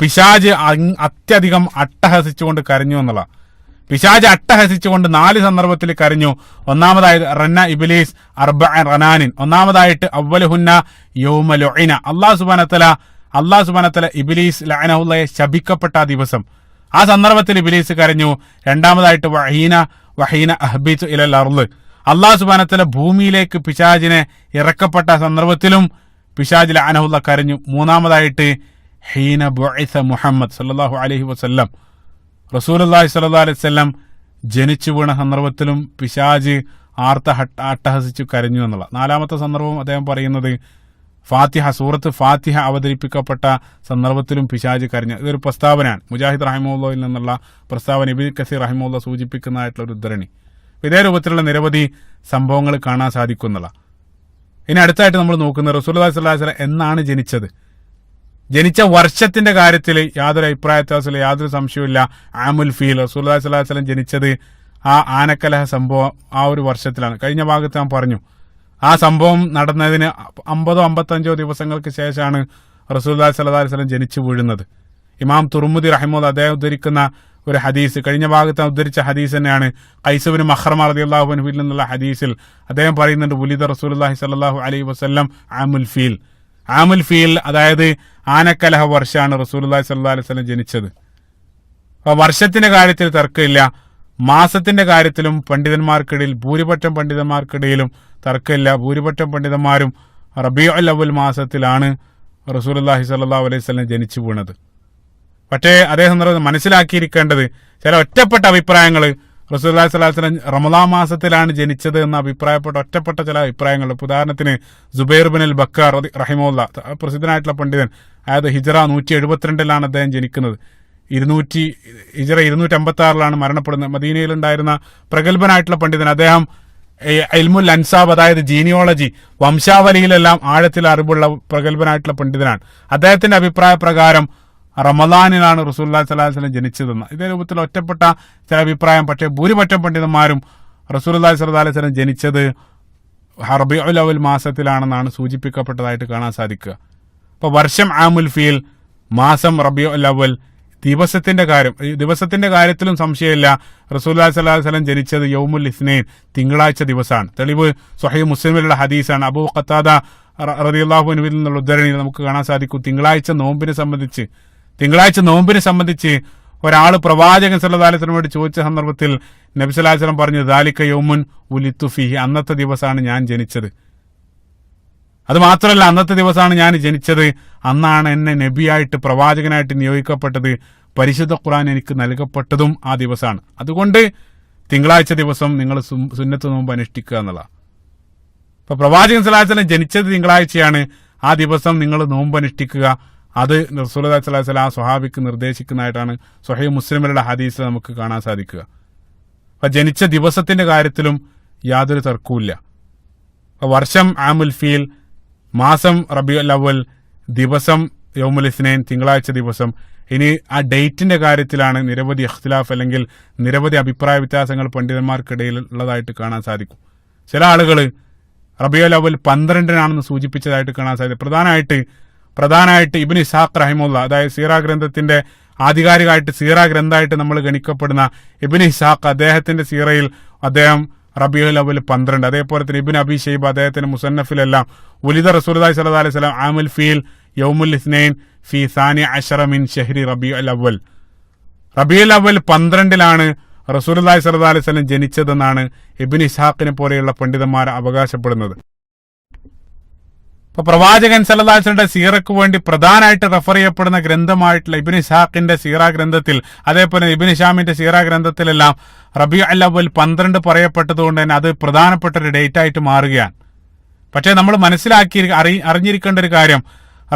പിശാജ് അത്യധികം അട്ടഹസിച്ചുകൊണ്ട് കരഞ്ഞു എന്നുള്ള. പിശാജ് അട്ടഹസിച്ചുകൊണ്ട് 4 സന്ദർഭത്തിൽ കരഞ്ഞു. ഒന്നാമതായിട്ട് റന്ന ഇബ്ലീസ് അർബഅ റനാനിൻ, ഒന്നാമതായിട്ട് അവ്വലുഹുന്ന യൗമ ലുഇന, അല്ലാഹു സുബ്ഹാനഹു വ തആല ഇബ്ലീസ് ലഅനഹുല്ലാഹെ ശപിക്കപ്പെട്ട ദിവസം, ആ സന്ദർഭത്തിൽ ഇബ്ലീസ് കരഞ്ഞു. രണ്ടാമതായിട്ട് വഹീന അഹ്ബിതു ഇലൽ അർള്, അല്ലാഹു സുബ്ഹാനഹു വ തആല ഭൂമിയിലേക്ക് പിശാജിനെ ഇറക്കപ്പെട്ട സന്ദർഭത്തിലും പിശാജ് ലഅനഹുല്ലാ കരഞ്ഞു. മൂന്നാമതായിട്ട് ഹീന ബുഇസ മുഹമ്മദ് സല്ലല്ലാഹു അലൈഹി വസല്ലം, റസൂലുള്ളാഹി സ്വല്ലല്ലാഹു അലൈഹി വസല്ലം ജനിച്ചു വീണ സന്ദർഭത്തിലും പിശാജ് അട്ടഹസിച്ചു കരഞ്ഞു എന്നുള്ള. 4-ാമത്തെ സന്ദർഭം അദ്ദേഹം പറയുന്നത് സൂറത്ത് ഫാത്തിഹ അവതരിപ്പിക്കപ്പെട്ട സന്ദർഭത്തിലും പിശാജ് കരഞ്ഞു. ഇതൊരു പ്രസ്താവനയാണ്, മുജാഹിദ് റഹിമഹുല്ലാഹിൽ നിന്നുള്ള പ്രസ്താവന, ഇബ്നു കസീർ റഹിമഹുല്ലാ സൂചിപ്പിക്കുന്നതായിട്ടുള്ള ഒരു ഉദ്ധരണി. ഇതേ രൂപത്തിലുള്ള നിരവധി സംഭവങ്ങൾ കാണാൻ സാധിക്കുന്നതാണ്. ഇനി അടുത്തായിട്ട് നമ്മൾ നോക്കുന്നത് റസൂലുള്ളാഹി സ്വല്ലല്ലാഹു അലൈഹി വസല്ലം എന്നാണ് ജനിച്ചത്. ജനിച്ച വർഷത്തിന്റെ കാര്യത്തിൽ യാതൊരു അഭിപ്രായ വ്യത്യാസമില്ല, യാതൊരു സംശയവുമില്ല. ആമുൽ ഫീൽ, റസൂലുള്ളാഹി സ്വല്ലല്ലാഹു അലൈഹി വസല്ലം ജനിച്ചത് ആ ആനക്കലഹ സംഭവം ആ ഒരു വർഷത്തിലാണ്. കഴിഞ്ഞ ഭാഗത്ത് ഞാൻ പറഞ്ഞു, ആ സംഭവം നടന്നതിന് 50-55 ദിവസങ്ങൾക്ക് ശേഷമാണ് റസൂലുള്ളാഹി സ്വല്ലല്ലാഹു അലൈഹി വസല്ലം ജനിച്ചു വീഴുന്നത്. ഇമാം തുർമുദി റഹിമഹുല്ലാഹ് അദ്ദേഹം ഉദ്ധരിക്കുന്ന ഒരു ഹദീസ്, കഴിഞ്ഞ ഭാഗത്ത് ഉദ്ധരിച്ച ഹദീസ് തന്നെയാണ്. ഖൈസ് ഇബ്നു മഖ്റമ റളിയല്ലാഹു അൻഹുവിൽ നിന്നുള്ള ഹദീസിൽ അദ്ദേഹം പറയുന്നുണ്ട്, വുലിദ റസൂലുള്ളാഹി സ്വല്ലല്ലാഹു അലൈഹി വസല്ലം ആമുൽ ഫീൽ. ആമുൽ ഫീൽ അതായത് ആനക്കലഹ വർഷമാണ് റസൂലുള്ളാഹി സ്വല്ലല്ലാഹു അലൈഹി വസല്ലം ജനിച്ചത്. അപ്പൊ വർഷത്തിന്റെ കാര്യത്തിൽ തർക്കമില്ല, മാസത്തിന്റെ കാര്യത്തിലും പണ്ഡിതന്മാർക്കിടയിൽ ഭൂരിപക്ഷം പണ്ഡിതന്മാർക്കിടയിലും തർക്കമില്ല. ഭൂരിപക്ഷം പണ്ഡിതന്മാരും റബീഉൽ അവ്വൽ മാസത്തിലാണ് റസൂലുള്ളാഹി സ്വല്ലല്ലാഹു അലൈഹി വസല്ലം ജനിച്ചു വീണത്. പക്ഷേ അതേ സന്ദർഭത്തിൽ മനസ്സിലാക്കിയിരിക്കേണ്ടത് ചില ഒറ്റപ്പെട്ട അഭിപ്രായങ്ങൾ, റസൂലുള്ളാഹി സ്വല്ലല്ലാഹു അലൈഹി വസല്ലം റമളാൻ മാസത്തിലാണ് ജനിച്ചത് എന്ന് അഭിപ്രായപ്പെട്ട ഒറ്റപ്പെട്ട ചില അഭിപ്രായങ്ങൾ. ഉദാഹരണത്തിന് സുബൈർ ബിൻ അൽ ബക്കാർ റഹിമഹുല്ലാഹ്, പ്രസിദ്ധനായിട്ടുള്ള പണ്ഡിതൻ, അതായത് ഹിജ്റ 172 അദ്ദേഹം ജനിക്കുന്നത്. ഹിജ്റ 256 മരണപ്പെടുന്നത്. മദീനയിലുണ്ടായിരുന്ന പ്രഗത്ഭനായിട്ടുള്ള പണ്ഡിതൻ. അദ്ദേഹം ഇൽമുൽ അൻസാബ്, അതായത് ജീനിയോളജി, വംശാവലിയിലെല്ലാം ആഴത്തിൽ അറിവുള്ള പ്രഗത്ഭനായിട്ടുള്ള പണ്ഡിതനാണ്. അദ്ദേഹത്തിന്റെ അഭിപ്രായ പ്രകാരം റമളാനിലാണ് റസൂലുള്ളാഹി സ്വല്ലല്ലാഹു അലൈഹി വസല്ലം ജനിച്ചതെന്ന്. ഇതേ രൂപത്തിൽ ഒറ്റപ്പെട്ട ചില അഭിപ്രായം. പക്ഷേ ഭൂരിപക്ഷം പണ്ഡിതന്മാരും റസൂലുള്ളാഹി സ്വല്ലല്ലാഹു അലൈഹി വസല്ലം ജനിച്ചത് റബീഉൽ അവ്വൽ മാസത്തിലാണെന്നാണ് സൂചിപ്പിക്കപ്പെട്ടതായിട്ട് കാണാൻ സാധിക്കുക. അപ്പൊ വർഷം ആമുൽ ഫീൽ, മാസം റബീഉൽ അവ്വൽ. ദിവസത്തിന്റെ കാര്യത്തിലും സംശയമില്ല, റസൂലുള്ളാഹി സ്വല്ലല്ലാഹു അലൈഹി വസല്ലം ജനിച്ചത് യൗമുൽ ഇസ്നൈൻ, തിങ്കളാഴ്ച ദിവസമാണ്. തെളിവ് സ്വഹീഹ് മുസ്ലിമിലുള്ള ഹദീസാണ്. അബൂ ഖത്താദ റളിയല്ലാഹു അൻഹുവിൽ നിന്നുള്ള ഉദ്ധരണിയിൽ നമുക്ക് കാണാൻ സാധിക്കും. തിങ്കളാഴ്ച നോമ്പിനെ സംബന്ധിച്ച് ഒരാൾ പ്രവാചകൻ സല്ലല്ലാഹു അലൈഹി വസല്ലമയോട് ചോദിച്ച സന്ദർഭത്തിൽ നബി സല്ലല്ലാഹു അലൈഹി വസല്ലം പറഞ്ഞു, ദാലിക യൗമുൻ ഉലിത്തു ഫീഹി, അന്നത്തെ ദിവസമാണ് ഞാൻ ജനിച്ചത്. അത് മാത്രമല്ല, അന്നത്തെ ദിവസമാണ് ഞാൻ ജനിച്ചത്, അന്നാണ് എന്നെ നബിയായിട്ട് പ്രവാചകനായിട്ട് നിയോഗിക്കപ്പെട്ടത്, പരിശുദ്ധ ഖുർആൻ എനിക്ക് നൽകപ്പെട്ടതും ആ ദിവസമാണ്. അതുകൊണ്ട് തിങ്കളാഴ്ച ദിവസം നിങ്ങൾ സുന്നത്ത് നോമ്പ് അനുഷ്ഠിക്കുക എന്നുള്ള. അപ്പൊ പ്രവാചകൻ സല്ലല്ലാഹു അലൈഹി വസല്ലം ജനിച്ചത് തിങ്കളാഴ്ചയാണ്, ആ ദിവസം നിങ്ങൾ നോമ്പ് അനുഷ്ഠിക്കുക. അത് റസൂലുള്ളാഹി സ്വല്ലല്ലാഹു അലൈഹി വസല്ലം ആ സ്വഹാബിക്ക് നിർദ്ദേശിക്കുന്നതായിട്ടാണ് സ്വഹീഹ് മുസ്ലിമിലുള്ള ഹദീസിൽ നമുക്ക് കാണാൻ സാധിക്കുക. അപ്പൊ ജനിച്ച ദിവസത്തിന്റെ കാര്യത്തിലും യാതൊരു തർക്കവുമില്ല. വർഷം ആമുൽ ഫീൽ, മാസം റബീഉൽ അവ്വൽ, ദിവസം യൗമുൽ ഇസ്നൈൻ, തിങ്കളാഴ്ച ദിവസം. ഇനി ആ ഡേറ്റിന്റെ കാര്യത്തിലാണ് നിരവധി ഇഖ്തിലാഫ് അല്ലെങ്കിൽ നിരവധി അഭിപ്രായ വ്യത്യാസങ്ങൾ പണ്ഡിതന്മാർക്കിടയിൽ ഉള്ളതായിട്ട് കാണാൻ സാധിക്കും. ചില ആളുകൾ റബീഉൽ അവ്വൽ 12 സൂചിപ്പിച്ചതായിട്ട് കാണാൻ സാധിക്കും. പ്രധാനമായിട്ട് ഇബ്നു ഇസ്ഹാഖ് റഹിമഹുല്ലാഹ്, അതായത് സീറ ഗ്രന്ഥത്തിന്റെ ആധികാരികമായിട്ട് സീറ ഗ്രന്ഥമായിട്ട് നമ്മൾ ഗണിക്കപ്പെടുന്ന ഇബ്നു ഇസ്ഹാഖ്, അദ്ദേഹത്തിന്റെ സീറയിൽ അദ്ദേഹം റബീഉൽ അവ്വൽ 12. അതേപോലെ തന്നെ ഇബ്നു അബീ ഷൈബ അദ്ദേഹത്തിന്റെ മുസന്നഫിലെല്ലാം ഉലിദ റസൂലുള്ളാഹി സ്വല്ലല്ലാഹു അലൈഹി വസല്ലം ആമുൽ ഫീൽ യൗമുൽ ഇസ്നൈൻ ഫീ സാനി അശറ മിൻ ഷഹ്രി റബീഉൽ അവ്വൽ. റബീഉൽ അവ്വൽ 12 റസൂലുള്ളാഹി സ്വല്ലല്ലാഹു അലൈഹി വസല്ലം ജനിച്ചതെന്നാണ് ഇബ്നു ഇസ്ഹാഖിനെ പോലെയുള്ള പണ്ഡിതന്മാർ അവകാശപ്പെടുന്നത്. ഇപ്പൊ പ്രവാചകൻ സല്ലല്ലാഹു അലൈഹി വസല്ലമയുടെ സീറക്ക് വേണ്ടി പ്രധാനമായിട്ട് റെഫർ ചെയ്യപ്പെടുന്ന ഗ്രന്ഥമായിട്ടുള്ള ഇബ്നു ഇസ്ഹാഖിന്റെ സീറ ഗ്രന്ഥത്തിൽ, അതേപോലെ ഇബ്നു ഹിശാമിന്റെ സീറ ഗ്രന്ഥത്തിലെല്ലാം റബീഉൽ അവ്വൽ 12 പറയപ്പെട്ടതുകൊണ്ട് തന്നെ അത് പ്രധാനപ്പെട്ട ഒരു ഡേറ്റ് ആയിട്ട് മാറുകയാണ്. പക്ഷേ നമ്മൾ അറിഞ്ഞിരിക്കേണ്ട ഒരു കാര്യം,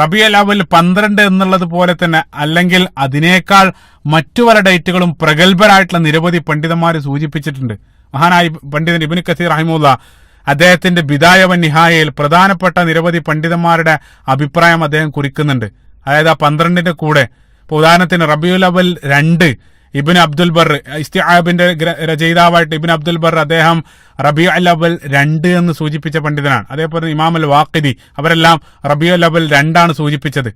റബീഉൽ അവ്വൽ 12 എന്നുള്ളത് പോലെ തന്നെ അല്ലെങ്കിൽ അതിനേക്കാൾ മറ്റു പല ഡേറ്റുകളും പ്രഗത്ഭരായിട്ടുള്ള നിരവധി പണ്ഡിതന്മാർ സൂചിപ്പിച്ചിട്ടുണ്ട്. മഹാനായ പണ്ഡിതൻ ഇബ്നു കസീർ റഹിമഹുല്ലാഹ് അദ്ദേഹത്തിന്റെ ബിദായ വ നിഹായയിൽ പ്രധാനപ്പെട്ട നിരവധി പണ്ഡിതന്മാരുടെ അഭിപ്രായം അദ്ദേഹം കുറിക്കുന്നുണ്ട്. അതായത് ആ 12 കൂടെ, ഇപ്പൊ ഉദാഹരണത്തിന് റബീഉൽ അവ്വൽ 2 ഇബ്നു അബ്ദുൽ ബർ, ഇസ്തിആബിന്റെ രചയിതാവായിട്ട് ഇബ്നു അബ്ദുൽ ബർ, അദ്ദേഹം റബീഉൽ അവ്വൽ 2 എന്ന് സൂചിപ്പിച്ച പണ്ഡിതനാണ്. അതേപോലെ ഇമാം അൽ വാഖിദി, അവരെല്ലാം റബീഉൽ അവ്വൽ 2 സൂചിപ്പിച്ചത്.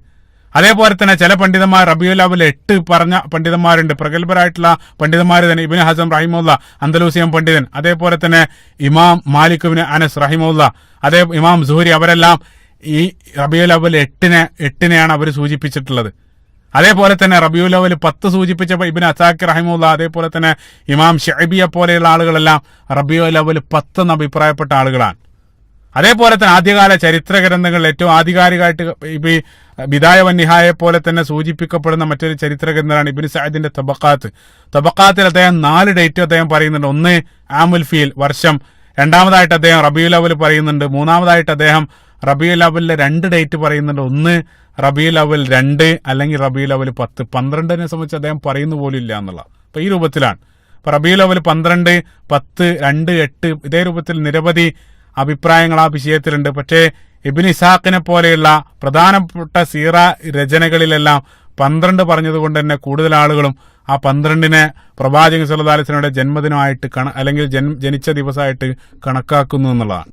അതേപോലെ തന്നെ ചില പണ്ഡിതന്മാർ റബീഉൽ അവ്വൽ 8 പറഞ്ഞ പണ്ഡിതന്മാരുണ്ട്. പ്രഗത്ഭരായിട്ടുള്ള പണ്ഡിതന്മാർ തന്നെ ഇബ്നു ഹസം റഹിമഹുല്ലാഹ്, അന്തലൂസിയൻ പണ്ഡിതൻ, അതേപോലെ തന്നെ ഇമാം മാലിക് ഇബ്നു അനസ് റഹിമഹുല്ലാഹ്, അതേ ഇമാം സുഹരി, അവരെല്ലാം ഈ റബീഉൽ അവ്വൽ 8നെയാണ് അവർ സൂചിപ്പിച്ചിട്ടുള്ളത്. അതേപോലെ തന്നെ റബീഉൽ അവ്വൽ 10 സൂചിപ്പിച്ച ഇബ്നു അസാക്കിർ റഹിമഹുല്ലാഹ്, അതേപോലെ തന്നെ ഇമാം ശഅബിയെ പോലെയുള്ള ആളുകളെല്ലാം റബീഉൽ അവ്വൽ 10 എന്ന് അഭിപ്രായപ്പെട്ട ആളുകളാണ്. അതേപോലെ തന്നെ ആദ്യകാല ചരിത്ര ഗ്രന്ഥങ്ങളിൽ ഏറ്റവും ആധികാരികമായിട്ട് ഈ ബിദായ വ നിഹായെ പോലെ തന്നെ സൂചിപ്പിക്കപ്പെടുന്ന മറ്റൊരു ചരിത്ര ഗ്രന്ഥമാണ് ഇബ്നു സഅദിന്റെ തബഖാത്തിൽ അദ്ദേഹം 4 ഡേറ്റ് അദ്ദേഹം പറയുന്നുണ്ട്. ഒന്ന് ആമുൽ ഫീൽ, വർഷം. രണ്ടാമതായിട്ട് അദ്ദേഹം റബീഉൽ അവ്വൽ പറയുന്നുണ്ട്. മൂന്നാമതായിട്ട് അദ്ദേഹം റബീഉൽ അവ്വലിലെ 2 ഡേറ്റ് പറയുന്നുണ്ട്. ഒന്ന് റബീഉൽ അവ്വൽ 2 അല്ലെങ്കിൽ റബീഉൽ അവ്വൽ 10. 12നെ സംബന്ധിച്ച് അദ്ദേഹം പറയുന്ന പോലും ഇല്ല എന്നുള്ള. അപ്പൊ ഈ രൂപത്തിലാണ്. അപ്പൊ റബീഉൽ അവ്വൽ 12, 10, 2, 8 ഇതേ രൂപത്തിൽ നിരവധി അഭിപ്രായങ്ങൾ ആ വിഷയത്തിലുണ്ട്. പക്ഷേ ഇബ്നു ഇസ്ഹാഖിനെ പോലെയുള്ള പ്രധാനപ്പെട്ട സീറ രചനകളിലെല്ലാം 12 പറഞ്ഞതുകൊണ്ട് തന്നെ കൂടുതൽ ആളുകളും ആ 12-നെ പ്രവാചകൻ സല്ലല്ലാഹു അലൈഹി വസല്ലമയുടെ ജന്മദിനമായിട്ട് അല്ലെങ്കിൽ ജനിച്ച ദിവസമായിട്ട് കണക്കാക്കുന്നു എന്നുള്ളതാണ്.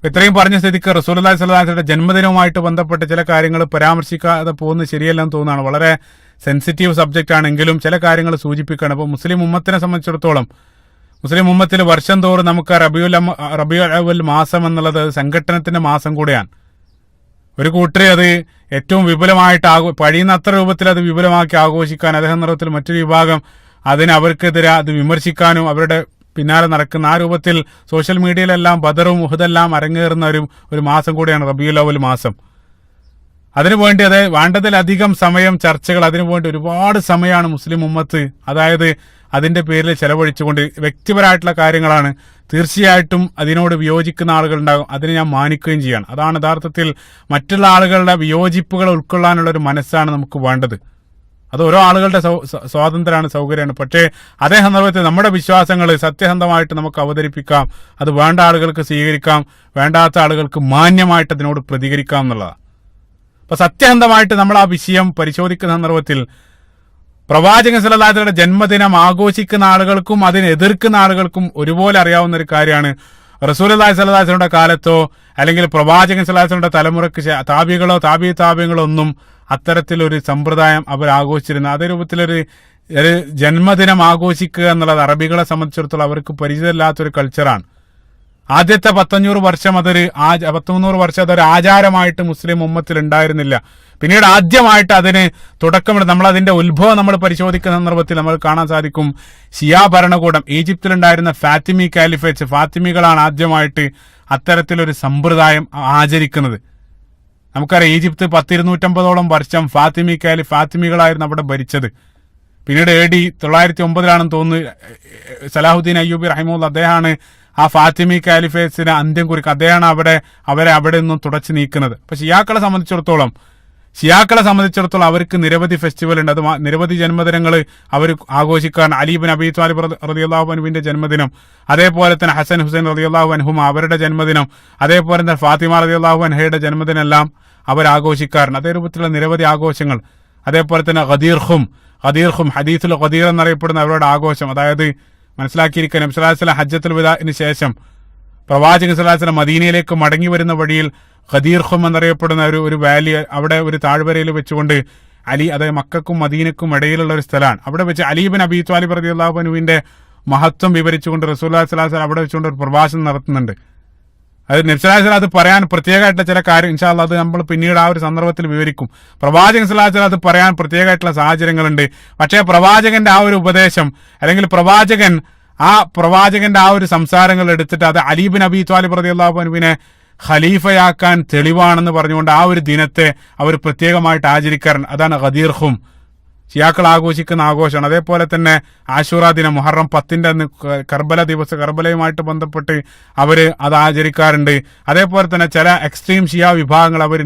ഇത്രയും പറഞ്ഞ സ്ഥിതിക്ക് റസൂലുള്ളാഹി സ്വല്ലല്ലാഹു അലൈഹി വസല്ലമയുടെ ജന്മദിനവുമായിട്ട് ബന്ധപ്പെട്ട ചില കാര്യങ്ങൾ പരാമർശിക്കാതെ പോകുന്നത് ശരിയല്ലെന്ന് തോന്നുന്നതാണ്. വളരെ സെൻസിറ്റീവ് സബ്ജക്റ്റ് ആണെങ്കിലും ചില കാര്യങ്ങൾ സൂചിപ്പിക്കുകയാണ്. അപ്പോൾ മുസ്ലിം ഉമ്മത്തിനെ സംബന്ധിച്ചിടത്തോളം മുസ്ലിം ഉമ്മത്തിൽ വർഷം തോറും നമുക്ക് റബീഉൽ അവ്വൽ മാസം എന്നുള്ളത് സംഘട്ടനത്തിന്റെ മാസം കൂടെയാണ്. ഒരു കൂട്ടര് അത് ഏറ്റവും വിപുലമായിട്ട് കഴിയുന്നത്ര രൂപത്തിൽ അത് വിപുലമാക്കി ആഘോഷിക്കാൻ, അതേ സന്ദർഭത്തിൽ മറ്റൊരു വിഭാഗം അവർക്കെതിരെ അത് വിമർശിക്കാനും അവരുടെ പിന്നാലെ നടക്കുന്ന ആ രൂപത്തിൽ സോഷ്യൽ മീഡിയയിലെല്ലാം ബദറും ഉഹദെല്ലാം അരങ്ങേറുന്ന ഒരു മാസം കൂടിയാണ് റബീഉൽ അവ്വൽ മാസം. അതിനുവേണ്ടി വേണ്ടതിലധികം സമയം ചർച്ചകൾ, അതിനുവേണ്ടി ഒരുപാട് സമയമാണ് മുസ്ലിം ഉമ്മത്ത് അതിന്റെ പേരിൽ ചെലവഴിച്ചുകൊണ്ട് വ്യക്തിപരമായിട്ടുള്ള കാര്യങ്ങളാണ്. തീർച്ചയായിട്ടും അതിനോട് വിയോജിക്കുന്ന ആളുകളുണ്ടാകും, അതിനെ ഞാൻ മാനിക്കുകയും ചെയ്യാണ്. അതാണ് യഥാർത്ഥത്തിൽ മറ്റുള്ള ആളുകളുടെ വിയോജിപ്പുകൾ ഉൾക്കൊള്ളാനുള്ള ഒരു മനസ്സാണ് നമുക്ക് വേണ്ടത്. അത് ഓരോ ആളുകളുടെ സ്വാതന്ത്ര്യമാണ്, സൗകര്യമാണ്. പക്ഷേ അതേ സന്ദർഭത്തിൽ നമ്മുടെ വിശ്വാസങ്ങൾ സത്യസന്ധമായിട്ട് നമുക്ക് അവതരിപ്പിക്കാം. അത് വേണ്ട ആളുകൾക്ക് സ്വീകരിക്കാം, വേണ്ടാത്ത ആളുകൾക്ക് മാന്യമായിട്ട് അതിനോട് പ്രതികരിക്കാം എന്നുള്ളതാണ്. അപ്പൊ സത്യസന്ധമായിട്ട് നമ്മൾ ആ വിഷയം പരിശോധിക്കുന്ന സന്ദർഭത്തിൽ പ്രവാചകൻ സല്ലല്ലാഹു അലൈഹി വസല്ലമയുടെ ജന്മദിനം ആഘോഷിക്കുന്ന ആളുകൾക്കും അതിനെ എതിർക്കുന്ന ആളുകൾക്കും ഒരുപോലെ അറിയാവുന്ന ഒരു കാര്യമാണ്. റസൂലുള്ളാഹി സ്വല്ലല്ലാഹു അലൈഹി വസല്ലമയുടെ കാലത്തോ അല്ലെങ്കിൽ പ്രവാചകൻ സല്ലല്ലാഹു അലൈഹി വസല്ലമയുടെ തലമുറയ്ക്ക് താബികളോ താബികളോ ഒന്നും അത്തരത്തിലൊരു സമ്പ്രദായം അവർ ആഘോഷിച്ചിരുന്നു. അതേ രൂപത്തിലൊരു ജന്മദിനം ആഘോഷിക്കുക എന്നുള്ളത് അറബികളെ സംബന്ധിച്ചിടത്തോളം അവർക്ക് പരിചിതമില്ലാത്തൊരു കൾച്ചറാണ്. ആദ്യത്തെ 100 വർഷം 300 വർഷം അതൊരു ആചാരമായിട്ട് മുസ്ലിം ഉമ്മത്തിൽ ഉണ്ടായിരുന്നില്ല. പിന്നീട് ആദ്യമായിട്ട് അതിന് തുടക്കമിട്ട് നമ്മൾ അതിന്റെ ഉത്ഭവം നമ്മൾ പരിശോധിക്കുന്ന സന്ദർഭത്തിൽ നമ്മൾ കാണാൻ സാധിക്കും. ഷിയാ ഭരണകൂടം, ഈജിപ്തിലുണ്ടായിരുന്ന ഫാത്തിമി കാലിഫേറ്റ്സ്, ഫാത്തിമികളാണ് ആദ്യമായിട്ട് അത്തരത്തിലൊരു സമ്പ്രദായം ആചരിക്കുന്നത്. നമുക്കറിയാം, ഈജിപ്ത് 250 വർഷം ഫാത്തിമികളായിരുന്നു അവിടെ ഭരിച്ചത്. പിന്നീട് AD 909 തോന്നുന്നു സലാഹുദ്ദീൻ അയ്യൂബി റഹിമഹുല്ലാഹ് അദ്ദേഹമാണ് ആ ഫാത്തിമി കാലിഫേറ്റ്സിന് അന്ത്യം കുറിക്കുക. അദ്ദേഹമാണ് അവരെ അവിടെ നിന്നും തുടച്ചു നീക്കുന്നത്. അപ്പൊ ഷിയാക്കളെ സംബന്ധിച്ചിടത്തോളം അവർക്ക് നിരവധി ഫെസ്റ്റിവൽ ഉണ്ട്. അത് നിരവധി ജന്മദിനങ്ങൾ അവർ ആഘോഷിക്കാറുണ്ട്. അലി ഇബ്നു അബീ ത്വാലിബ് റളിയല്ലാഹു അൻഹുവിന്റെ ജന്മദിനം, അതേപോലെ തന്നെ ഹസൻ ഹുസൈൻ റളിയല്ലാഹു അൻഹും അവരുടെ ജന്മദിനം, അതേപോലെ തന്നെ ഫാത്തിമ റളിയല്ലാഹു അൻഹയുടെ ജന്മദിനം എല്ലാം അവർ ആഘോഷിക്കാറുണ്ട്. അതേ രൂപത്തിലുള്ള നിരവധി ആഘോഷങ്ങൾ. അതേപോലെ തന്നെ ഖദീർഹും ഹദീസുൽ ഖദീർ എന്നറിയപ്പെടുന്ന അവരുടെ ആഘോഷം, അതായത് മനസ്സിലാക്കിയിരിക്കുക, നബി സല്ലല്ലാഹു അലൈഹി വസല്ലം ഹജ്ജത്തുൽ വദാഇന് ശേഷം പ്രവാചകൻ സല്ലല്ലാഹു അലൈഹി വസല്ലം മദീനയിലേക്ക് മടങ്ങി വരുന്ന വഴിയിൽ ഖദീർഹും എന്നറിയപ്പെടുന്ന ഒരു വാലി, അവിടെ ഒരു താഴ്വരയിൽ വെച്ചുകൊണ്ട് അതായത് മക്കൾക്കും മദീനക്കും ഇടയിലുള്ള ഒരു സ്ഥലമാണ്. അവിടെ വെച്ച് അലി ഇബ്നു അബീ ത്വാലിബ് റളിയല്ലാഹു അൻഹുവിന്റെ മഹത്വം വിവരിച്ചുകൊണ്ട് റസൂലുള്ളാഹി സ്വല്ലല്ലാഹു അലൈഹി വസല്ലം അവിടെ വെച്ചുകൊണ്ട് ഒരു പ്രഭാഷണം നടത്തുന്നുണ്ട്. അത് നബി സല്ലല്ലാഹു അലൈഹി വസല്ലം അത് പറയാൻ പ്രത്യേകമായിട്ടുള്ള ചില കാര്യം ഇൻഷാ അല്ലാഹ് അത് നമ്മൾ പിന്നീട് ആ ഒരു സന്ദർഭത്തിൽ വിവരിക്കും. പ്രവാചകൻ സല്ലല്ലാഹു അലൈഹി വസല്ലം അത് പറയാൻ പ്രത്യേകമായിട്ടുള്ള സാഹചര്യങ്ങളുണ്ട്. പക്ഷേ പ്രവാചകന്റെ ആ ഒരു ഉപദേശം അല്ലെങ്കിൽ പ്രവാചകന്റെ ആ ഒരു സംസാരങ്ങൾ എടുത്തിട്ട് അത് അലി ഇബ്നു അബീ ത്വാലിബ് റളിയല്ലാഹു അൻഹുവിനെ ഖലീഫയാക്കാൻ തെളിവാണെന്ന് പറഞ്ഞുകൊണ്ട് ആ ഒരു ദിനത്തെ അവർ പ്രത്യേകമായിട്ട് ആചരിക്കാറുണ്ട്. അതാണ് ഖദീർഹും, ഷിയാക്കൾ ആഘോഷിക്കുന്ന ആഘോഷമാണ്. അതേപോലെ തന്നെ ആശൂറ ദിനം, മുഹറം 10 അന്ന് കർബലയുമായിട്ട് ബന്ധപ്പെട്ട് അവര് അത് ആചരിക്കാറുണ്ട്. അതേപോലെ തന്നെ ചില എക്സ്ട്രീം ഷിയ വിഭാഗങ്ങൾ അവർ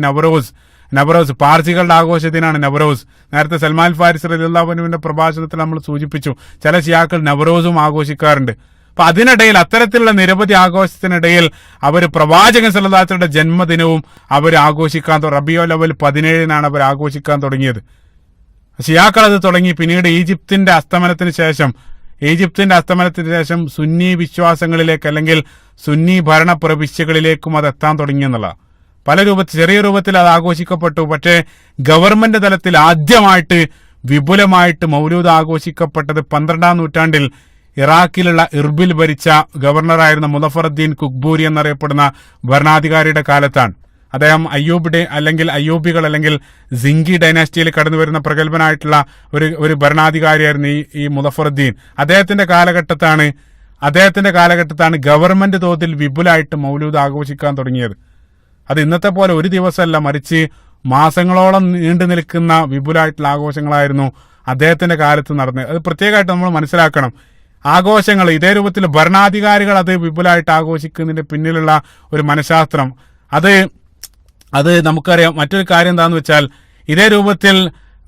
നവറോസ് പാർസികളുടെ ആഘോഷത്തിനാണ് നവറോസ്. നേരത്തെ സൽമാൻ ഫാരിസ് റളിയല്ലാഹു അൻഹുവിന്റെ പ്രഭാഷണത്തിൽ നമ്മൾ സൂചിപ്പിച്ചു, ചില ഷിയാക്കൾ നവറോസും ആഘോഷിക്കാറുണ്ട്. അപ്പൊ അതിനിടയിൽ അത്തരത്തിലുള്ള നിരവധി ആഘോഷത്തിനിടയിൽ അവർ പ്രവാചകൻ സല്ലല്ലാഹു അലൈഹി വസല്ലമയുടെ ജന്മദിനവും അവർ ആഘോഷിക്കാൻ റബീഉൽ അവ്വൽ 17 അവർ ആഘോഷിക്കാൻ തുടങ്ങിയത്. ഷിയാക്കൾ അത് തുടങ്ങി. പിന്നീട് ഈജിപ്തിന്റെ അസ്തമനത്തിന് ശേഷം സുന്നി വിശ്വാസങ്ങളിലേക്ക് അല്ലെങ്കിൽ സുന്നി ഭരണ പ്രവിശ്യകളിലേക്കും അത് എത്താൻ തുടങ്ങിയെന്നുള്ള ചെറിയ രൂപത്തിൽ അത് ആഘോഷിക്കപ്പെട്ടു. പക്ഷേ ഗവൺമെന്റ് തലത്തിൽ ആദ്യമായിട്ട് വിപുലമായിട്ട് മൗലൂദ് ആഘോഷിക്കപ്പെട്ടത് 12-ാം നൂറ്റാണ്ടിൽ ഇറാഖിലുള്ള ഇർബിൽ ഭരിച്ച ഗവർണറായിരുന്ന മുളഫറുദ്ദീൻ കുക്ബൂരി എന്നറിയപ്പെടുന്ന ഭരണാധികാരിയുടെ കാലത്താണ്. അദ്ദേഹം അയ്യൂബികൾ അല്ലെങ്കിൽ സിംഗി ഡൈനാസ്റ്റിയിൽ കടന്നു വരുന്ന പ്രഗത്ഭനായിട്ടുള്ള ഒരു ഭരണാധികാരിയായിരുന്നു ഈ മുളഫറുദ്ദീൻ. അദ്ദേഹത്തിന്റെ കാലഘട്ടത്താണ് ഗവൺമെന്റ് തോതിൽ വിപുലമായിട്ട് മൗലൂദ് ആഘോഷിക്കാൻ തുടങ്ങിയത്. അത് ഇന്നത്തെ പോലെ ഒരു ദിവസമല്ല, മറിച്ച് മാസങ്ങളോളം നീണ്ടു നിൽക്കുന്ന വിപുലമായിട്ടുള്ള ആഘോഷങ്ങളായിരുന്നു അദ്ദേഹത്തിന്റെ കാലത്ത് നടന്നത്. അത് പ്രത്യേകമായിട്ട് നമ്മൾ മനസ്സിലാക്കണം. ആഘോഷങ്ങൾ ഇതേ രൂപത്തിൽ ഭരണാധികാരികൾ അത് വിപുലമായിട്ട് ആഘോഷിക്കുന്നതിന്റെ പിന്നിലുള്ള ഒരു മനഃശാസ്ത്രം അത് നമുക്കറിയാം. മറ്റൊരു കാര്യം എന്താണെന്ന് വെച്ചാൽ, ഇതേ രൂപത്തിൽ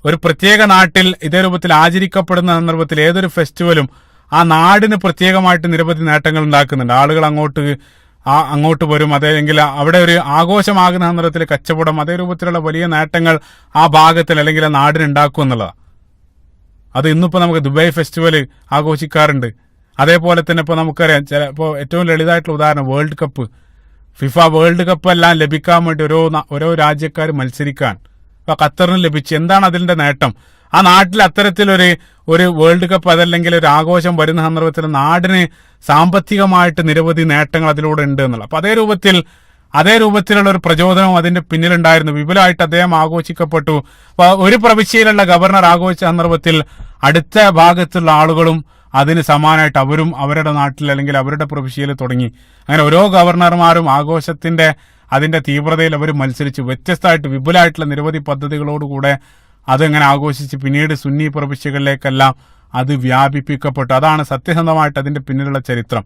ഒരു പ്രത്യേക നാട്ടിൽ ഇതേ രൂപത്തിൽ ആചരിക്കപ്പെടുന്ന സന്ദർഭത്തിൽ ഏതൊരു ഫെസ്റ്റിവലും ആ നാടിന് പ്രത്യേകമായിട്ട് നിരവധി നേട്ടങ്ങൾ ഉണ്ടാക്കുന്നുണ്ട്. ആളുകൾ അങ്ങോട്ട് അങ്ങോട്ട് വരും. അതല്ലെങ്കിൽ അവിടെ ഒരു ആഘോഷമാകുന്ന സന്ദർഭത്തിൽ കച്ചവടം, അതേ രൂപത്തിലുള്ള വലിയ നേട്ടങ്ങൾ ആ ഭാഗത്തിൽ അല്ലെങ്കിൽ ആ നാടിനുണ്ടാക്കും എന്നുള്ളതാണ്. അത് ഇന്നിപ്പോൾ നമുക്ക് ദുബായ് ഫെസ്റ്റിവൽ ആഘോഷിക്കാറുണ്ട്. അതേപോലെ തന്നെ ഇപ്പോൾ നമുക്കറിയാം, ഇപ്പോൾ ഏറ്റവും ലളിതമായിട്ടുള്ള ഉദാഹരണം world cup, FIFA world cup എല്ലാം ലഭിക്കാൻ വേണ്ടി ഓരോ രാജ്യക്കാർ മത്സരിക്കാൻ. ഇപ്പൊ ഖത്തറിന് ലഭിച്ചു. എന്താണ് അതിന്റെ നേട്ടം? ആ നാട്ടിൽ അത്തരത്തിലൊരു വേൾഡ് കപ്പ് അതല്ലെങ്കിൽ ഒരു ആഘോഷം വരുന്ന സന്ദർഭത്തിൽ നാടിന് സാമ്പത്തികമായിട്ട് നിരവധി നേട്ടങ്ങൾ അതിലൂടെ ഉണ്ട് എന്നുള്ള. അപ്പൊ അതേ രൂപത്തിലുള്ള ഒരു പ്രചോദനം അതിന്റെ പിന്നിലുണ്ടായിരുന്നു. വിപുലമായിട്ട് അദ്ദേഹം ആഘോഷിക്കപ്പെട്ടു. അപ്പൊ ഒരു പ്രവിശ്യയിലുള്ള ഗവർണർ ആഘോഷിച്ച സന്ദർഭത്തിൽ അടുത്ത ഭാഗത്തുള്ള ആളുകളും അതിന് സമാനമായിട്ട് അവരും അവരുടെ നാട്ടിൽ അല്ലെങ്കിൽ അവരുടെ പ്രവിശ്യയിൽ തുടങ്ങി. അങ്ങനെ ഓരോ ഗവർണർമാരും അതിന്റെ തീവ്രതയിൽ അവർ മത്സരിച്ചു. വ്യത്യസ്തമായിട്ട് വിപുലമായിട്ടുള്ള നിരവധി പദ്ധതികളോടുകൂടെ അതെങ്ങനെ ആഘോഷിച്ച് പിന്നീട് സുന്നി പ്രവിശ്യകളിലേക്കെല്ലാം അത് വ്യാപിപ്പിക്കപ്പെട്ടു. അതാണ് സത്യസന്ധമായിട്ട് അതിന്റെ പിന്നിലുള്ള ചരിത്രം.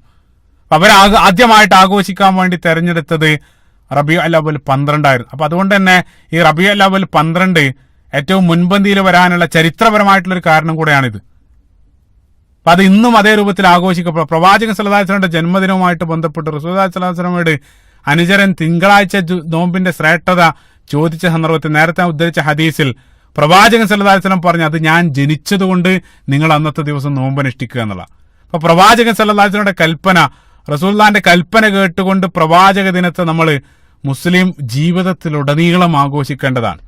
അവർ ആദ്യമായിട്ട് ആഘോഷിക്കാൻ വേണ്ടി തെരഞ്ഞെടുത്തത് റബീഉൽ അവ്വൽ 12 അപ്പൊ അതുകൊണ്ട് തന്നെ ഈ റബീഉൽ അവ്വൽ 12 ഏറ്റവും മുൻപന്തിയിൽ വരാനുള്ള ചരിത്രപരമായിട്ടുള്ള ഒരു കാരണം കൂടെയാണിത്. അപ്പൊ അത് ഇന്നും അതേ രൂപത്തിൽ ആഘോഷിക്കപ്പെടും. പ്രവാചകൻ സല്ലല്ലാഹു അലൈഹി വസല്ലമയുടെ ജന്മദിനവുമായിട്ട് ബന്ധപ്പെട്ട് റസൂലുള്ളാഹി സ്വല്ലല്ലാഹു അലൈഹി വസല്ലമയുടെ അനുചരൻ തിങ്കളാഴ്ച നോമ്പിന്റെ ശ്രേഷ്ഠത ചോദിച്ച സന്ദർഭത്തിൽ നേരത്തെ ഉദ്ധരിച്ച ഹദീസിൽ പ്രവാചകൻ സല്ലല്ലാഹു അലൈഹി വസല്ലം പറഞ്ഞു, അത് ഞാൻ ജനിച്ചതുകൊണ്ട് നിങ്ങൾ അന്നത്തെ ദിവസം നോമ്പനുഷ്ഠിക്കുക എന്നുള്ള. അപ്പൊ പ്രവാചകൻ സല്ലല്ലാഹു അലൈഹി വസല്ലമയുടെ കൽപ്പന, റസൂലുള്ളാഹിന്റെ കൽപ്പന കേട്ടുകൊണ്ട് പ്രവാചക ദിനത്തെ നമ്മൾ മുസ്ലിം ജീവിതത്തിലുടനീളം ആഘോഷിക്കേണ്ടതാണ്.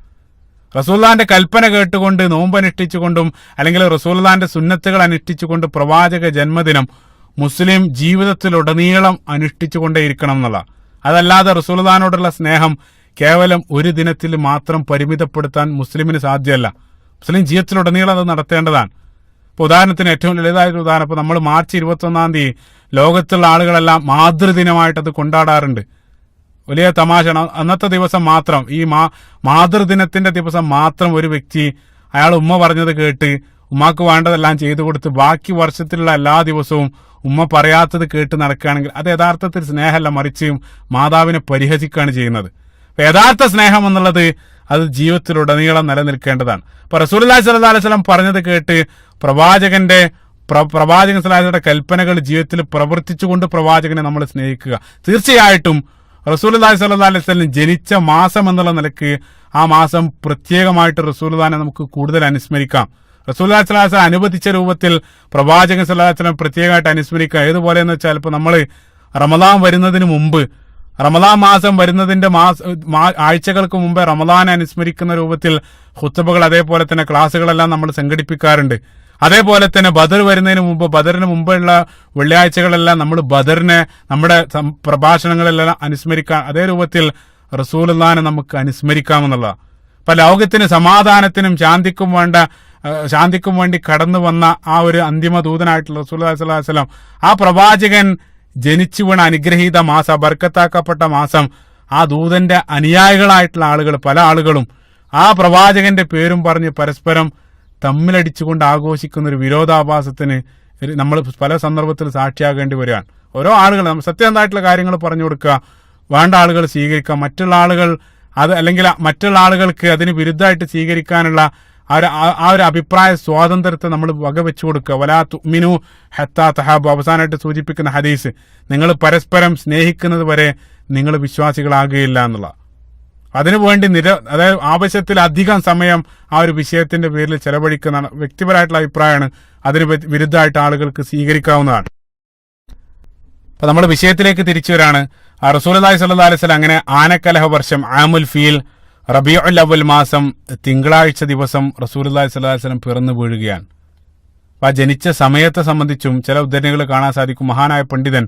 റസൂലുള്ളാഹിന്റെ കൽപ്പന കേട്ടുകൊണ്ട് നോമ്പനുഷ്ഠിച്ചുകൊണ്ടും അല്ലെങ്കിൽ റസൂലുള്ളാഹിന്റെ സുന്നത്തുകൾ അനുഷ്ഠിച്ചുകൊണ്ട് പ്രവാചക ജന്മദിനം മുസ്ലിം ജീവിതത്തിലുടനീളം അനുഷ്ഠിച്ചുകൊണ്ടേയിരിക്കണം എന്നുള്ള. അതല്ലാതെ റസൂലുള്ളാഹിനോടുള്ള സ്നേഹം കേവലം ഒരു ദിനത്തിൽ മാത്രം പരിമിതപ്പെടുത്താൻ മുസ്ലിമിന് സാധ്യമല്ല. മുസ്ലിം ജീവിതത്തിലുടനീളം അത് നടത്തേണ്ടതാണ്. ഇപ്പൊ ഉദാഹരണത്തിന് ഏറ്റവും ലളിതമായിട്ട് ഉദാഹരണം, ഇപ്പൊ നമ്മൾ മാർച്ച് 21 ലോകത്തുള്ള ആളുകളെല്ലാം മാതൃദിനമായിട്ട് അത് കൊണ്ടാടാറുണ്ട്. വലിയ തമാശ. അന്നത്തെ ദിവസം മാത്രം, ഈ മാതൃദിനത്തിന്റെ ദിവസം മാത്രം ഒരു വ്യക്തി അയാൾ ഉമ്മ പറഞ്ഞത് കേട്ട് ഉമ്മാക്ക് വേണ്ടതെല്ലാം ചെയ്തു കൊടുത്ത് ബാക്കി വർഷത്തിലുള്ള എല്ലാ ദിവസവും ഉമ്മ പറയാത്തത് കേട്ട് നടക്കുകയാണെങ്കിൽ അത് യഥാർത്ഥത്തിൽ സ്നേഹമല്ല, മറിച്ച് മാതാവിനെ പരിഹസിക്കുകയാണ് ചെയ്യുന്നത്. അപ്പൊ യഥാർത്ഥ സ്നേഹം എന്നുള്ളത് അത് ജീവിതത്തിലുടനീളം നിലനിൽക്കേണ്ടതാണ്. അപ്പൊ റസൂലുള്ളാഹി സ്വല്ലല്ലാഹു അലൈഹി വസല്ലം പറഞ്ഞത് കേട്ട് പ്രവാചകൻ സ്വല്ലല്ലാഹു അലൈഹി വസല്ലമയുടെ കൽപ്പനകൾ ജീവിതത്തിൽ പ്രവർത്തിച്ചുകൊണ്ട് പ്രവാചകനെ നമ്മൾ സ്നേഹിക്കുക. തീർച്ചയായിട്ടും റസൂലുള്ളാഹി സ്വല്ലല്ലാഹു അലൈഹി വസല്ലം ജനിച്ച മാസം എന്നുള്ള നിലക്ക് ആ മാസം പ്രത്യേകമായിട്ട് റസൂലുള്ളാഹിനെ നമുക്ക് കൂടുതൽ അനുസ്മരിക്കാം. റസൂലുള്ളാഹി സ്വല്ലല്ലാഹു അലൈഹി വസല്ലം അനുവദിച്ച രൂപത്തിൽ പ്രവാചകൻ സ്വല്ലല്ലാഹു അലൈഹി വസല്ലം പ്രത്യേകമായിട്ട് അനുസ്മരിക്കാം. ഏതുപോലെ എന്ന് വെച്ചാൽ ഇപ്പൊ നമ്മൾ റമദാൻ വരുന്നതിന് മുമ്പ്, റമദാൻ മാസം വരുന്നതിന്റെ ആഴ്ചകൾക്ക് മുമ്പേ റമദാനെ അനുസ്മരിക്കുന്ന രൂപത്തിൽ ഖുത്ബകൾ അതേപോലെ തന്നെ ക്ലാസ്സുകളെല്ലാം നമ്മൾ സംഘടിപ്പിക്കാറുണ്ട്. അതേപോലെ തന്നെ ബദർ വരുന്നതിന് മുമ്പ്, ബദറിന് മുമ്പുള്ള വെള്ളിയാഴ്ചകളെല്ലാം നമ്മൾ ബദറിനെ നമ്മുടെ പ്രഭാഷണങ്ങളെല്ലാം അനുസ്മരിക്കാൻ, അതേ രൂപത്തിൽ റസൂലുള്ളാഹിനെ നമുക്ക് അനുസ്മരിക്കാമെന്നുള്ള. അപ്പൊ ലോകത്തിന് സമാധാനത്തിനും ശാന്തിക്കും വേണ്ടി കടന്നു വന്ന ആ ഒരു അന്തിമ ദൂതനായിട്ടുള്ള റസൂലുള്ളാഹി സ്വല്ലല്ലാഹു അലൈഹി വസല്ലം, ആ പ്രവാചകൻ ജനിച്ചു വീണ അനുഗ്രഹീത മാസം, ബർക്കത്താക്കപ്പെട്ട മാസം, ആ ദൂതന്റെ അനുയായികളായിട്ടുള്ള ആളുകൾ, പല ആളുകളും ആ പ്രവാചകന്റെ പേരും പറഞ്ഞ് പരസ്പരം തമ്മിലടിച്ചുകൊണ്ട് ആഘോഷിക്കുന്ന ഒരു വിരോധാഭാസത്തിന് നമ്മൾ പല സന്ദർഭത്തിൽ സാക്ഷിയാകേണ്ടി വരികയാണ്. ഓരോ ആളുകൾ സത്യസന്ധമായിട്ടുള്ള കാര്യങ്ങൾ പറഞ്ഞു കൊടുക്കുക, വേണ്ട ആളുകൾ സ്വീകരിക്കുക, മറ്റുള്ള ആളുകൾ അത് അല്ലെങ്കിൽ മറ്റുള്ള ആളുകൾക്ക് അതിന് വിരുദ്ധമായിട്ട് സ്വീകരിക്കാനുള്ള ആ ഒരു അഭിപ്രായ സ്വാതന്ത്ര്യത്തെ നമ്മൾ വകവെച്ചു കൊടുക്കുക. വലാ തുഅ്മിനു ഹത്താ തഹാബു, അവസാനമായിട്ട് സൂചിപ്പിക്കുന്ന ഹദീസ്, നിങ്ങൾ പരസ്പരം സ്നേഹിക്കുന്നത് വരെ നിങ്ങൾ വിശ്വാസികളാകുകയില്ല എന്നുള്ള. അതിനുവേണ്ടി അതായത് ആവശ്യത്തിലധികം സമയം ആ ഒരു വിഷയത്തിന്റെ പേരിൽ ചെലവഴിക്കുന്നതാണ്. വ്യക്തിപരമായിട്ടുള്ള അഭിപ്രായമാണ്, അതിന് വിരുദ്ധമായിട്ട് ആളുകൾക്ക് സ്വീകരിക്കാവുന്നതാണ്. അപ്പൊ നമ്മൾ വിഷയത്തിലേക്ക് തിരിച്ചു വരാണ്. റസൂലുള്ളാഹി സ്വല്ലല്ലാഹു അലൈഹി വസല്ലം അങ്ങനെ ആനക്കലഹ വർഷം ആമുൽ ഫീൽ റബീഉൽ അവ്വൽ മാസം തിങ്കളാഴ്ച ദിവസം റസൂലുള്ളാഹി സ്വല്ലല്ലാഹു അലൈഹി വസല്ലം പിറന്നു വീഴുകയാണ്. അപ്പൊ ജനിച്ച സമയത്തെ സംബന്ധിച്ചും ചില ഉദ്ധരണികൾ കാണാൻ സാധിക്കും. മഹാനായ പണ്ഡിതൻ